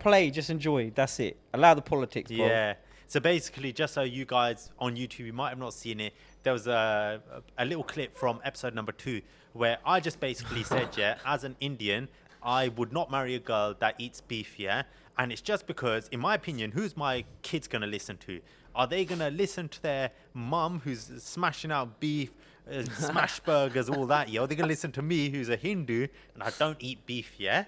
Speaker 2: play, just enjoy. That's it. Allow the politics, bro.
Speaker 1: Yeah. So basically, just so you guys on YouTube, you might have not seen it, there was a little clip from episode number 2 where I just basically said, yeah, as an Indian, I would not marry a girl that eats beef, yeah? And it's just because, in my opinion, who's my kids going to listen to? Are they going to listen to their mum who's smashing out beef, smash burgers, all that, yeah? Or are they going to listen to me who's a Hindu and I don't eat beef, yeah?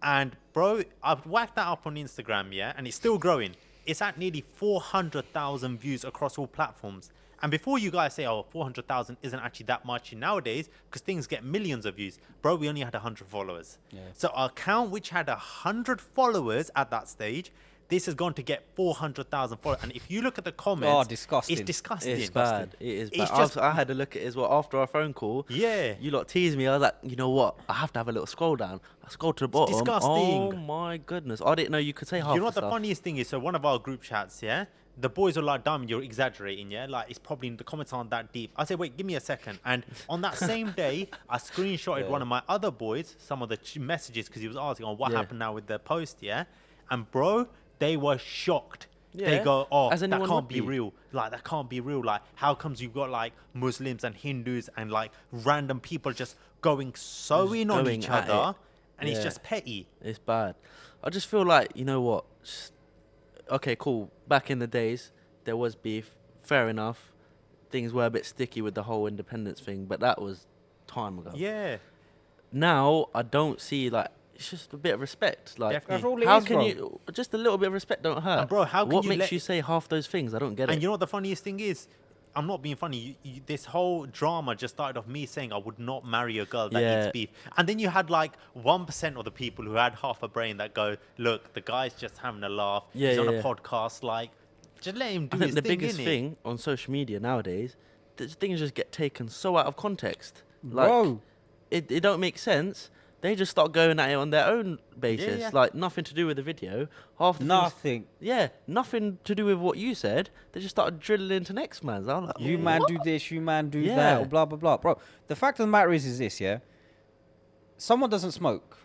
Speaker 1: And bro, I've whacked that up on Instagram, yeah? And it's still growing. It's at nearly 400,000 views across all platforms. And before you guys say, oh, 400,000 isn't actually that much nowadays, because things get millions of views. Bro, we only had 100 followers.
Speaker 2: Yeah.
Speaker 1: So our account, which had 100 followers at that stage, this has gone to get 400,000 followers. And if you look at the comments,
Speaker 2: Oh, disgusting.
Speaker 1: it's disgusting.
Speaker 3: It's bad. It is bad.
Speaker 1: It's just-
Speaker 3: I had to look at it as well after our phone call.
Speaker 1: Yeah.
Speaker 3: You lot teased me. I was like, you know what? I have to have a little scroll down. I scrolled to the bottom.
Speaker 1: disgusting.
Speaker 3: Oh my goodness. I didn't know you could say half
Speaker 1: You know what
Speaker 3: the
Speaker 1: the
Speaker 3: stuff.
Speaker 1: funniest thing is? So one of our group chats, yeah, the boys are like, "Diamond, you're exaggerating, yeah. Like it's probably the comments aren't that deep." I said, "Wait, give me a second." And on that same day, I screenshotted
Speaker 2: Yeah.
Speaker 1: one of my other boys, some of the messages, because he was asking, "Oh, what
Speaker 3: Yeah.
Speaker 1: happened now with the post?" Yeah, and bro, they were shocked. They
Speaker 3: Yeah,
Speaker 1: go, "Oh,
Speaker 3: as
Speaker 1: that
Speaker 3: anyone
Speaker 1: can't
Speaker 3: would
Speaker 1: be
Speaker 3: be.
Speaker 1: real. Like that can't be real. Like how comes you've got like Muslims and Hindus and like random people just going so
Speaker 3: Just
Speaker 1: in on
Speaker 3: going
Speaker 1: each
Speaker 3: at
Speaker 1: other,
Speaker 3: it.
Speaker 1: and it's
Speaker 3: Yeah.
Speaker 1: just petty."
Speaker 3: It's bad. I just feel like, you know what? Okay, cool. Back in the days, there was beef. Fair enough. Things were a bit sticky with the whole independence thing, but that was time ago.
Speaker 1: Yeah.
Speaker 3: Now, I don't see, like, it's just a bit of respect. Like,
Speaker 1: Definitely.
Speaker 2: That's all it
Speaker 3: how
Speaker 2: is,
Speaker 3: can
Speaker 2: bro.
Speaker 3: you, just a little bit of respect don't hurt.
Speaker 1: And bro, how can
Speaker 3: what
Speaker 1: you
Speaker 3: makes
Speaker 1: let-
Speaker 3: you say half those things? I don't get
Speaker 1: And
Speaker 3: it.
Speaker 1: you know what the funniest thing is? I'm not being funny. This whole drama just started off me saying I would not marry a girl that
Speaker 3: Yeah.
Speaker 1: eats beef. And then you had like 1% of the people who had half a brain that go, look, the guy's just having a laugh.
Speaker 3: Yeah,
Speaker 1: He's on
Speaker 3: yeah,
Speaker 1: a
Speaker 3: yeah.
Speaker 1: podcast. Like, just let him do
Speaker 3: I think
Speaker 1: his
Speaker 3: the
Speaker 1: thing,
Speaker 3: biggest
Speaker 1: innit?
Speaker 3: thing on social media nowadays, things just get taken so out of context. Like,
Speaker 2: Bro.
Speaker 3: it don't make sense. They just start going at it on their own basis,
Speaker 1: yeah.
Speaker 3: like nothing to do with the video. Half the things-
Speaker 2: Nothing.
Speaker 3: yeah, nothing to do with what you said. They just started drilling into next man's. I'm like,
Speaker 2: You man
Speaker 3: what?
Speaker 2: do this, you man do that,
Speaker 3: Yeah.
Speaker 2: or blah blah blah. Bro, the fact of the matter is this, yeah. Someone doesn't smoke,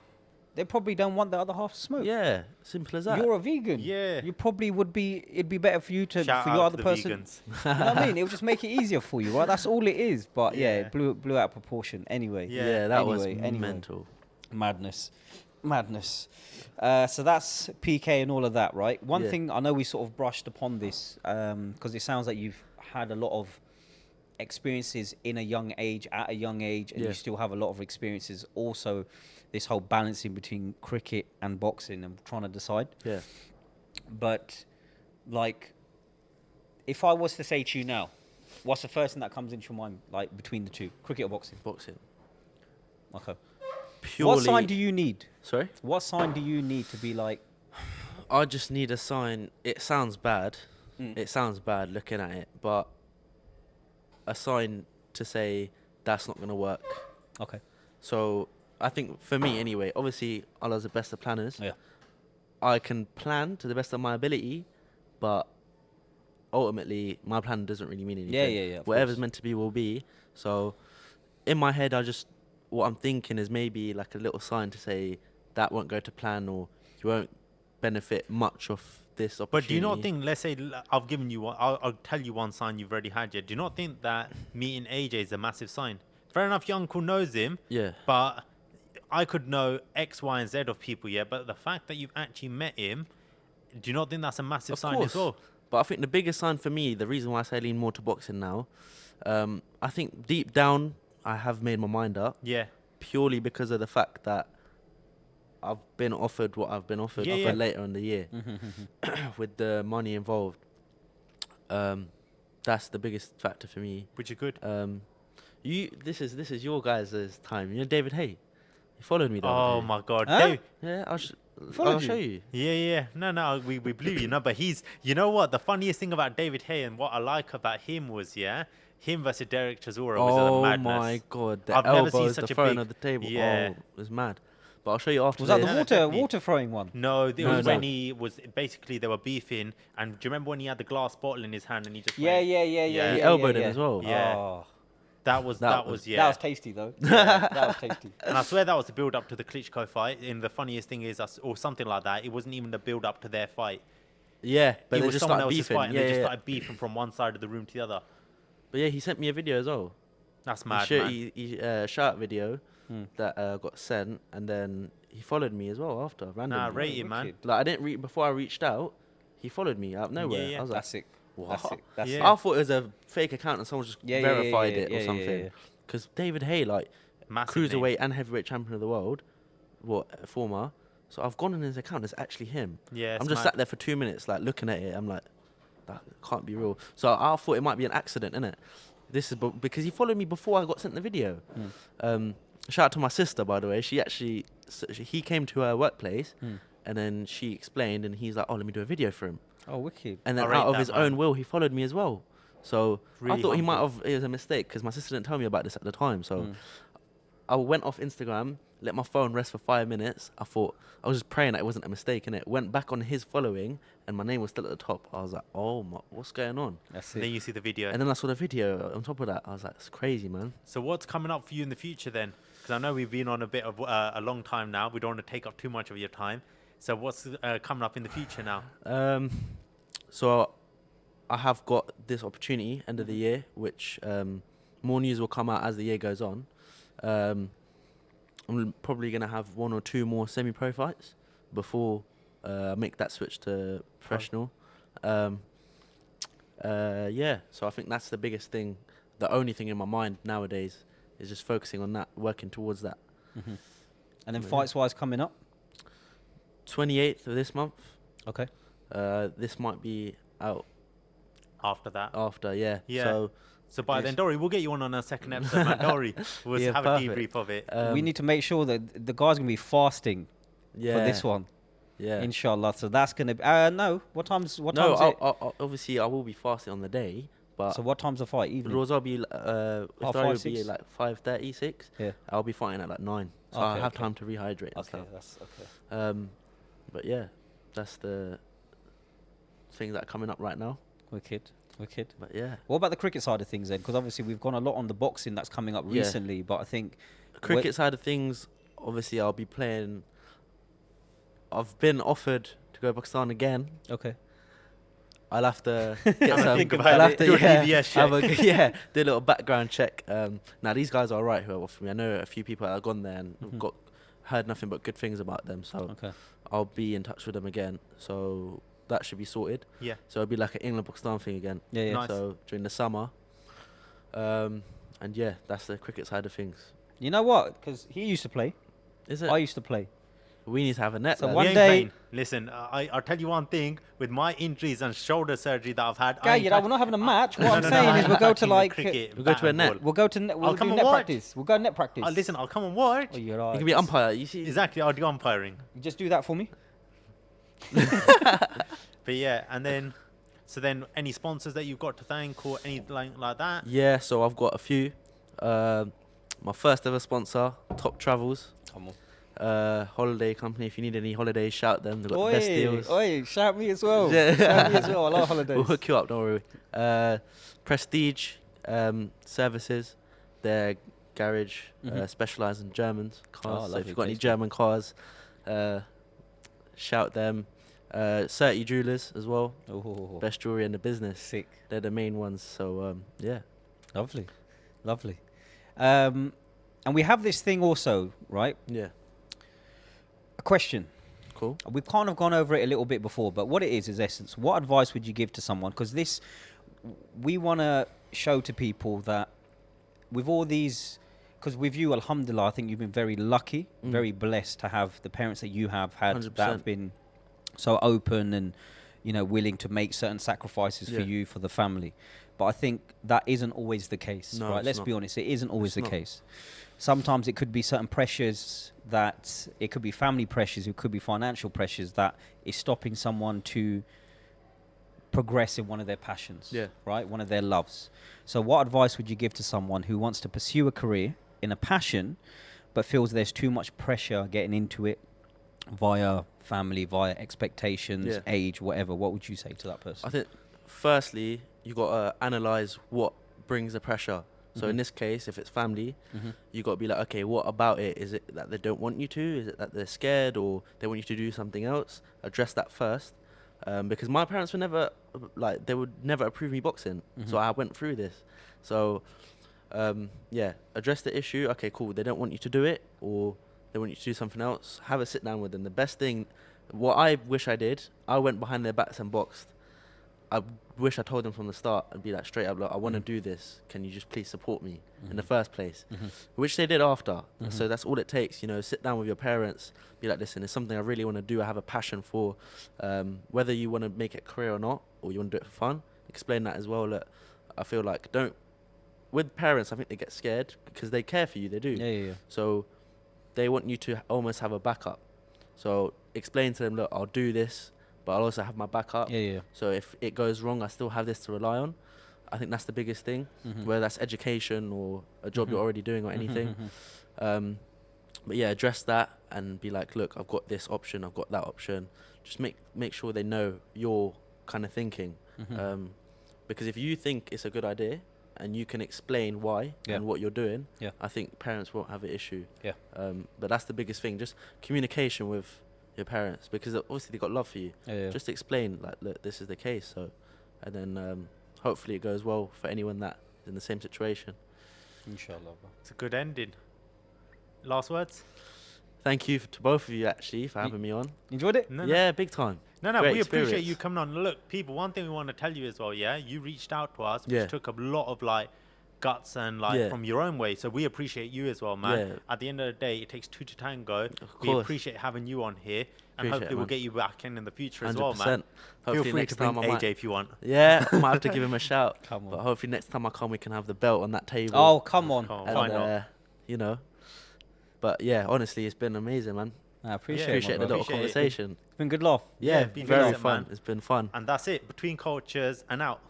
Speaker 2: they probably don't want the other half to smoke.
Speaker 3: Yeah, simple as that.
Speaker 2: You're a vegan.
Speaker 1: Yeah.
Speaker 2: You probably would be. It'd be better for you to
Speaker 1: Shout
Speaker 2: for
Speaker 1: out
Speaker 2: your
Speaker 1: to
Speaker 2: other
Speaker 1: the
Speaker 2: person.
Speaker 1: vegans.
Speaker 2: You know what I mean? It would just make it easier for you, right? That's all it is. But yeah,
Speaker 1: Yeah.
Speaker 2: it blew out of proportion. Anyway.
Speaker 1: Yeah.
Speaker 3: that was
Speaker 2: Anyway.
Speaker 3: mental.
Speaker 2: Madness. So that's PK and all of that, right? One
Speaker 3: Yeah.
Speaker 2: thing I know we sort of brushed upon this because it sounds like you've had a lot of experiences at a young age, and
Speaker 3: Yeah.
Speaker 2: you still have a lot of experiences. Also, this whole balancing between cricket and boxing and trying to decide.
Speaker 3: Yeah,
Speaker 2: But like, if I was to say to you now, What's the first thing that comes into your mind, like between the two, cricket or boxing?
Speaker 3: Boxing.
Speaker 2: Okay.
Speaker 3: Purely.
Speaker 2: What sign do you need?
Speaker 3: Sorry?
Speaker 2: What sign do you need to be like?
Speaker 3: I just need a sign. It sounds bad.
Speaker 2: Mm.
Speaker 3: It sounds bad looking at it, but a sign to say that's not going to work.
Speaker 2: Okay.
Speaker 3: So I think for me anyway, obviously Allah's the best of planners.
Speaker 2: Yeah.
Speaker 3: I can plan to the best of my ability, but ultimately my plan doesn't really mean anything.
Speaker 2: Yeah, of
Speaker 3: Whatever's
Speaker 2: course.
Speaker 3: meant to be will be. So in my head, what I'm thinking is maybe like a little sign to say that won't go to plan, or you won't benefit much of this opportunity.
Speaker 1: But do you not think, let's say I've given you one, I'll tell you one sign you've already had yet. Do you not think that meeting AJ is a massive sign? Fair enough, your uncle knows him,
Speaker 3: Yeah.
Speaker 1: but I could know X, Y, and Z of people, yeah. But the fact that you've actually met him, do you not think that's a massive
Speaker 3: Of
Speaker 1: sign
Speaker 3: course.
Speaker 1: as well?
Speaker 3: But I think the biggest sign for me, the reason why I say I lean more to boxing now, I think deep down I have made my mind up
Speaker 1: Yeah.
Speaker 3: purely because of the fact that I've been offered what I've been offered
Speaker 1: Yeah,
Speaker 3: for
Speaker 1: yeah.
Speaker 3: later in the year with the money involved. That's the biggest factor for me.
Speaker 1: Which is good.
Speaker 3: This is your guys' time. You know David Hay. He followed me the other
Speaker 1: Oh
Speaker 3: day.
Speaker 1: my God.
Speaker 2: Huh?
Speaker 1: Dave-
Speaker 3: Yeah, I'll
Speaker 2: Followed
Speaker 3: show
Speaker 2: you?
Speaker 3: you.
Speaker 1: Yeah. No, we blew you. No, but you know what? The funniest thing about David Hay and what I like about him was, yeah, him versus Derek Chisora was a
Speaker 3: Oh
Speaker 1: madness.
Speaker 3: my God, the
Speaker 1: I've never seen
Speaker 3: elbows,
Speaker 1: such
Speaker 3: the
Speaker 1: a
Speaker 3: throwing
Speaker 1: big-
Speaker 3: of the table.
Speaker 1: Yeah.
Speaker 3: Oh, it was mad. But I'll show you after
Speaker 2: Was that
Speaker 3: this.
Speaker 2: the
Speaker 1: No,
Speaker 2: water
Speaker 1: definitely.
Speaker 2: water throwing one?
Speaker 1: No, it
Speaker 3: No,
Speaker 1: was
Speaker 3: no.
Speaker 1: when he was basically they were beefing, and do you remember when he had the glass bottle in his hand and he just
Speaker 2: Yeah.
Speaker 1: went,
Speaker 3: He elbowed him as well.
Speaker 1: Yeah.
Speaker 2: Oh,
Speaker 1: that was
Speaker 3: That was-
Speaker 1: yeah.
Speaker 2: that was tasty though.
Speaker 1: Yeah.
Speaker 2: That was tasty.
Speaker 1: And I swear that was the build up to the Klitschko fight. And the funniest thing is, or something like that, it wasn't even the build up to their fight.
Speaker 3: Yeah, but
Speaker 1: it
Speaker 3: they
Speaker 1: was
Speaker 3: just
Speaker 1: someone
Speaker 3: started
Speaker 1: else's
Speaker 3: beefing.
Speaker 1: fight, and
Speaker 3: Yeah,
Speaker 1: they just
Speaker 3: yeah.
Speaker 1: started beefing from one side of the room to the other.
Speaker 3: But yeah, he sent me a video as well.
Speaker 1: That's
Speaker 3: He
Speaker 1: mad,
Speaker 3: showed-
Speaker 1: man.
Speaker 3: He shout video
Speaker 2: Hmm.
Speaker 3: that got sent, and then he followed me as well after randomly.
Speaker 1: Nah, rate it, man.
Speaker 2: Wicked.
Speaker 3: Like I didn't before I reached out. He followed me out of nowhere.
Speaker 1: yeah.
Speaker 3: I was like,
Speaker 2: That's sick.
Speaker 3: what?
Speaker 2: That's sick. That's
Speaker 1: Yeah.
Speaker 2: sick.
Speaker 3: I thought it was a fake account and someone just
Speaker 2: Yeah,
Speaker 3: verified
Speaker 2: yeah,
Speaker 3: it
Speaker 2: yeah,
Speaker 3: or
Speaker 2: yeah,
Speaker 3: something.
Speaker 2: yeah.
Speaker 3: Because David Hay, like
Speaker 1: Massive
Speaker 3: cruiserweight
Speaker 1: name.
Speaker 3: and heavyweight champion of the world, former. So I've gone on his account. It's actually him.
Speaker 1: Yeah,
Speaker 3: I'm
Speaker 1: it's
Speaker 3: just
Speaker 1: mad.
Speaker 3: sat there for 2 minutes, like looking at it. I'm like, that can't be real. So I thought it might be an accident, innit? This is because he followed me before I got sent the video. Shout out to my sister, by the way. He came to her workplace, and then she explained, and he's like, "Oh, let me do a video for him."
Speaker 2: Oh, wicked.
Speaker 3: And then
Speaker 1: I rate
Speaker 3: out of
Speaker 1: that,
Speaker 3: his
Speaker 1: man.
Speaker 3: own will, he followed me as well. So
Speaker 1: Really
Speaker 3: I thought he might
Speaker 1: humble.
Speaker 3: have. It was a mistake because my sister didn't tell me about this at the time. So I went off Instagram, let my phone rest for 5 minutes. I was just praying that it wasn't a mistake, and it went back on his following, and my name was still at the top. I was like, "Oh my, what's going on?"
Speaker 2: That's
Speaker 1: And then
Speaker 2: it.
Speaker 1: you see the video.
Speaker 3: And then I saw the video on top of that. I was like, "It's crazy, man."
Speaker 1: So what's coming up for you in the future then? Because I know we've been on a bit of a long time now. We don't want to take up too much of your time. So what's coming up in the future now?
Speaker 3: So I have got this opportunity end of the year, which more news will come out as the year goes on. I'm probably going to have 1 or 2 more semi-pro fights before I make that switch to professional. Yeah, so I think that's the biggest thing. The only thing in my mind nowadays is just focusing on that, working towards that.
Speaker 2: And then
Speaker 3: Yeah.
Speaker 2: fights wise coming up.
Speaker 3: 28th of this month.
Speaker 2: Okay.
Speaker 3: This might be out
Speaker 1: After that.
Speaker 3: after, yeah.
Speaker 1: Yeah. So by then,
Speaker 3: Yes.
Speaker 1: Dory, we'll get you on a second episode, man. Dory, we'll
Speaker 3: Yeah,
Speaker 1: have
Speaker 3: perfect.
Speaker 1: a debrief of it.
Speaker 2: We need to make sure that the guy's gonna be fasting
Speaker 3: yeah,
Speaker 2: for this one,
Speaker 3: Yeah.
Speaker 2: inshallah. So that's gonna be. No, what time's
Speaker 3: No,
Speaker 2: it?
Speaker 3: obviously I will be fasting on the day, but
Speaker 2: So what time's the fight?
Speaker 3: the
Speaker 2: Evening.
Speaker 3: rules will be
Speaker 2: Half
Speaker 3: will
Speaker 2: 5,
Speaker 3: be
Speaker 2: 6?
Speaker 3: like 5:36.
Speaker 2: Yeah.
Speaker 3: I'll be fighting at like 9, so
Speaker 2: Okay,
Speaker 3: I'll have
Speaker 2: okay.
Speaker 3: time to rehydrate and
Speaker 2: Okay,
Speaker 3: stuff.
Speaker 2: that's okay.
Speaker 3: But yeah, that's the things that are coming up right now.
Speaker 2: Wicked.
Speaker 3: But yeah,
Speaker 2: What about the cricket side of things then? Because obviously we've gone a lot on the boxing that's coming up
Speaker 3: Yeah.
Speaker 2: recently, but I think
Speaker 3: cricket side of things, obviously I'll be playing. I've been offered to go to Pakistan again.
Speaker 2: okay.
Speaker 3: I'll have to get
Speaker 1: Have a
Speaker 3: some.
Speaker 1: think about
Speaker 3: I'll have
Speaker 1: it.
Speaker 3: to
Speaker 1: Do a
Speaker 3: yeah,
Speaker 1: DBS
Speaker 3: have a, yeah, do a little background check. Now these guys are alright who are offered me. I know a few people that have gone there and have heard nothing but good things about them. So
Speaker 2: Okay.
Speaker 3: I'll be in touch with them again. So that should be sorted.
Speaker 1: Yeah.
Speaker 3: So it'll be like an England Pakistan thing again.
Speaker 2: Yeah, yeah.
Speaker 1: Nice.
Speaker 3: So during the summer. And yeah, that's the cricket side of things.
Speaker 2: You know what? Because he used to play.
Speaker 3: Is it?
Speaker 2: I used to play.
Speaker 3: We need to have a net.
Speaker 2: So
Speaker 3: lad.
Speaker 2: one
Speaker 1: We ain't
Speaker 2: day-
Speaker 1: playing. Listen, I'll tell you one thing. With my injuries and shoulder surgery that I've had,
Speaker 2: Guy, you know, we're not having a match. What I'm
Speaker 1: I
Speaker 2: saying is
Speaker 1: ain't
Speaker 2: we'll go to
Speaker 1: touching
Speaker 2: like
Speaker 1: cricket,
Speaker 3: We'll go
Speaker 1: bat
Speaker 3: to a
Speaker 1: and
Speaker 3: net.
Speaker 1: ball.
Speaker 2: we'll go to we'll
Speaker 1: come
Speaker 2: do
Speaker 1: and
Speaker 2: net
Speaker 1: watch.
Speaker 2: practice. We'll go net practice.
Speaker 1: Listen, I'll come and watch.
Speaker 2: Oh, you're right.
Speaker 3: You can be umpire. You see.
Speaker 1: Exactly, I'll do umpiring.
Speaker 2: You just do that for me.
Speaker 1: But yeah, and then, so then any sponsors that you've got to thank or anything like that?
Speaker 3: Yeah. So I've got a few. My first ever sponsor, Top Travels.
Speaker 2: Come on.
Speaker 3: Holiday company. If you need any holidays, shout them. They've got the best deals.
Speaker 2: Oi, shout me as well.
Speaker 3: Yeah.
Speaker 2: Shout me as well. I love holidays.
Speaker 3: We'll hook you up. Don't worry. Prestige Services. Their garage specialise in Germans cars. So if
Speaker 2: lovely
Speaker 3: you've got any
Speaker 2: place,
Speaker 3: German cars, shout them. 30 Jewelers as well.
Speaker 2: Oh,
Speaker 3: Best jewelry in the business.
Speaker 2: sick.
Speaker 3: They're the main ones. So yeah.
Speaker 2: Lovely. Lovely. And we have this thing also, right?
Speaker 3: Yeah.
Speaker 2: A question.
Speaker 3: Cool.
Speaker 2: We've kind of gone over it a little bit before, but what it is essence. What advice would you give to someone? Because this, we want to show to people that with all these, because with you, alhamdulillah, I think you've been very lucky, very blessed to have the parents that you have had
Speaker 3: 100%.
Speaker 2: that have been so open and, you know, willing to make certain sacrifices for
Speaker 3: Yeah.
Speaker 2: you, for the family. But I think that isn't always the case,
Speaker 3: No,
Speaker 2: right?
Speaker 3: it's
Speaker 2: Let's
Speaker 3: not.
Speaker 2: be honest, it isn't always
Speaker 3: It's
Speaker 2: the
Speaker 3: not.
Speaker 2: case. Sometimes it could be certain pressures that, it could be family pressures, it could be financial pressures that is stopping someone to progress in one of their passions,
Speaker 3: Yeah.
Speaker 2: right? One of their loves. So what advice would you give to someone who wants to pursue a career in a passion, but feels there's too much pressure getting into it via family, via expectations,
Speaker 3: Yeah.
Speaker 2: age, whatever? What would you say to that person?
Speaker 3: I think firstly you got to analyze what brings the pressure. So in
Speaker 2: Mhm.
Speaker 3: this case, if it's family,
Speaker 2: Mhm.
Speaker 3: you got to be like, okay, what about it? Is it that they don't want you to? Is it that they're scared or they want you to do something else? Address that first. Because my parents were never like, they would never approve me boxing. So
Speaker 2: Mhm.
Speaker 3: I went through this. So yeah, address the issue. Okay, cool. They don't want you to do it or they want you to do something else. Have a sit down with them. The best thing, what I wish I did, I went behind their backs and boxed. I wish I told them from the start and be like straight up, like, I want to do this. Can you just please support me in the first place? Which they did after. So that's all it takes. You know, sit down with your parents, be like, listen, it's something I really want to do. I have a passion for. Whether you want to make it a career or not, or you want to do it for fun, explain that as well. Look, I feel like with parents, I think they get scared because they care for you. They do.
Speaker 2: Yeah.
Speaker 3: So they want you to almost have a backup. So explain to them, look, I'll do this, but I'll also have my backup.
Speaker 2: Yeah.
Speaker 3: So if it goes wrong, I still have this to rely on. I think that's the biggest thing, whether that's education or a job you're already doing or anything. But yeah, address that and be like, look, I've got this option, I've got that option. Just make sure they know your kind of thinking. Because if you think it's a good idea and you can explain why
Speaker 2: Yeah.
Speaker 3: and what you're doing,
Speaker 2: Yeah.
Speaker 3: I think parents won't have an issue.
Speaker 2: Yeah.
Speaker 3: But that's the biggest thing, just communication with your parents, because obviously they got love for you.
Speaker 2: Yeah.
Speaker 3: Just explain, like, look, this is the case. So, and then hopefully it goes well for anyone that is in the same situation.
Speaker 2: Inshallah, bro.
Speaker 1: It's a good ending. Last words?
Speaker 3: Thank you to both of you actually for having me on.
Speaker 2: Enjoyed it?
Speaker 1: No,
Speaker 3: Yeah, big time.
Speaker 1: No,
Speaker 3: Great
Speaker 1: we appreciate
Speaker 3: experience.
Speaker 1: you coming on. Look, people, one thing we want to tell you as well, yeah? You reached out to us, which
Speaker 3: Yeah.
Speaker 1: took a lot of, like, guts and, like,
Speaker 3: Yeah.
Speaker 1: from your own way. So we appreciate you as well, man.
Speaker 3: Yeah.
Speaker 1: At the end of the day, it takes two to tango.
Speaker 3: Of
Speaker 1: We
Speaker 3: course.
Speaker 1: appreciate having you on here. And
Speaker 3: Appreciate
Speaker 1: hopefully
Speaker 3: it,
Speaker 1: we'll
Speaker 3: man.
Speaker 1: get you back in the future as
Speaker 3: 100%.
Speaker 1: well, man. Feel
Speaker 3: Hopefully
Speaker 1: free
Speaker 3: next
Speaker 1: to bring
Speaker 3: time I might.
Speaker 1: AJ if you want.
Speaker 3: Yeah, I might have to give him a shout.
Speaker 2: Come on.
Speaker 3: But hopefully next time I come, we can have the belt on that table.
Speaker 2: Oh, come on.
Speaker 1: Come on.
Speaker 3: and,
Speaker 1: Why not?
Speaker 3: you know. But yeah, honestly, it's been amazing, man.
Speaker 2: I appreciate,
Speaker 1: Yeah,
Speaker 2: it,
Speaker 3: Appreciate
Speaker 2: my
Speaker 3: the
Speaker 2: brother.
Speaker 3: little
Speaker 1: Appreciate it.
Speaker 3: conversation.
Speaker 2: It's been good laugh.
Speaker 3: Yeah,
Speaker 1: been
Speaker 3: very
Speaker 1: decent,
Speaker 3: fun.
Speaker 1: man.
Speaker 3: It's been fun.
Speaker 1: And that's it. Between cultures and out.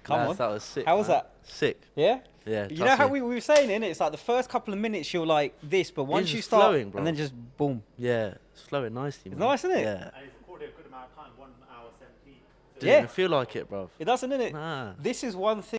Speaker 2: Come
Speaker 3: Lads,
Speaker 2: on.
Speaker 3: That was sick.
Speaker 2: How was
Speaker 3: man.
Speaker 2: that?
Speaker 3: Sick.
Speaker 2: Yeah?
Speaker 3: Yeah.
Speaker 2: You know how we were saying, innit? It's like the first couple of minutes you're like this, but once you
Speaker 3: just
Speaker 2: start,
Speaker 3: flowing, bro.
Speaker 2: and then just boom.
Speaker 3: Yeah, it's flowing nicely.
Speaker 2: It's
Speaker 3: man.
Speaker 2: nice, isn't it?
Speaker 3: Yeah.
Speaker 1: And it's recorded a good amount of time, 1 hour 17.
Speaker 3: Didn't
Speaker 2: Yeah.
Speaker 3: even feel like it, bro.
Speaker 2: It doesn't, innit?
Speaker 3: Nah.
Speaker 2: This is one thing.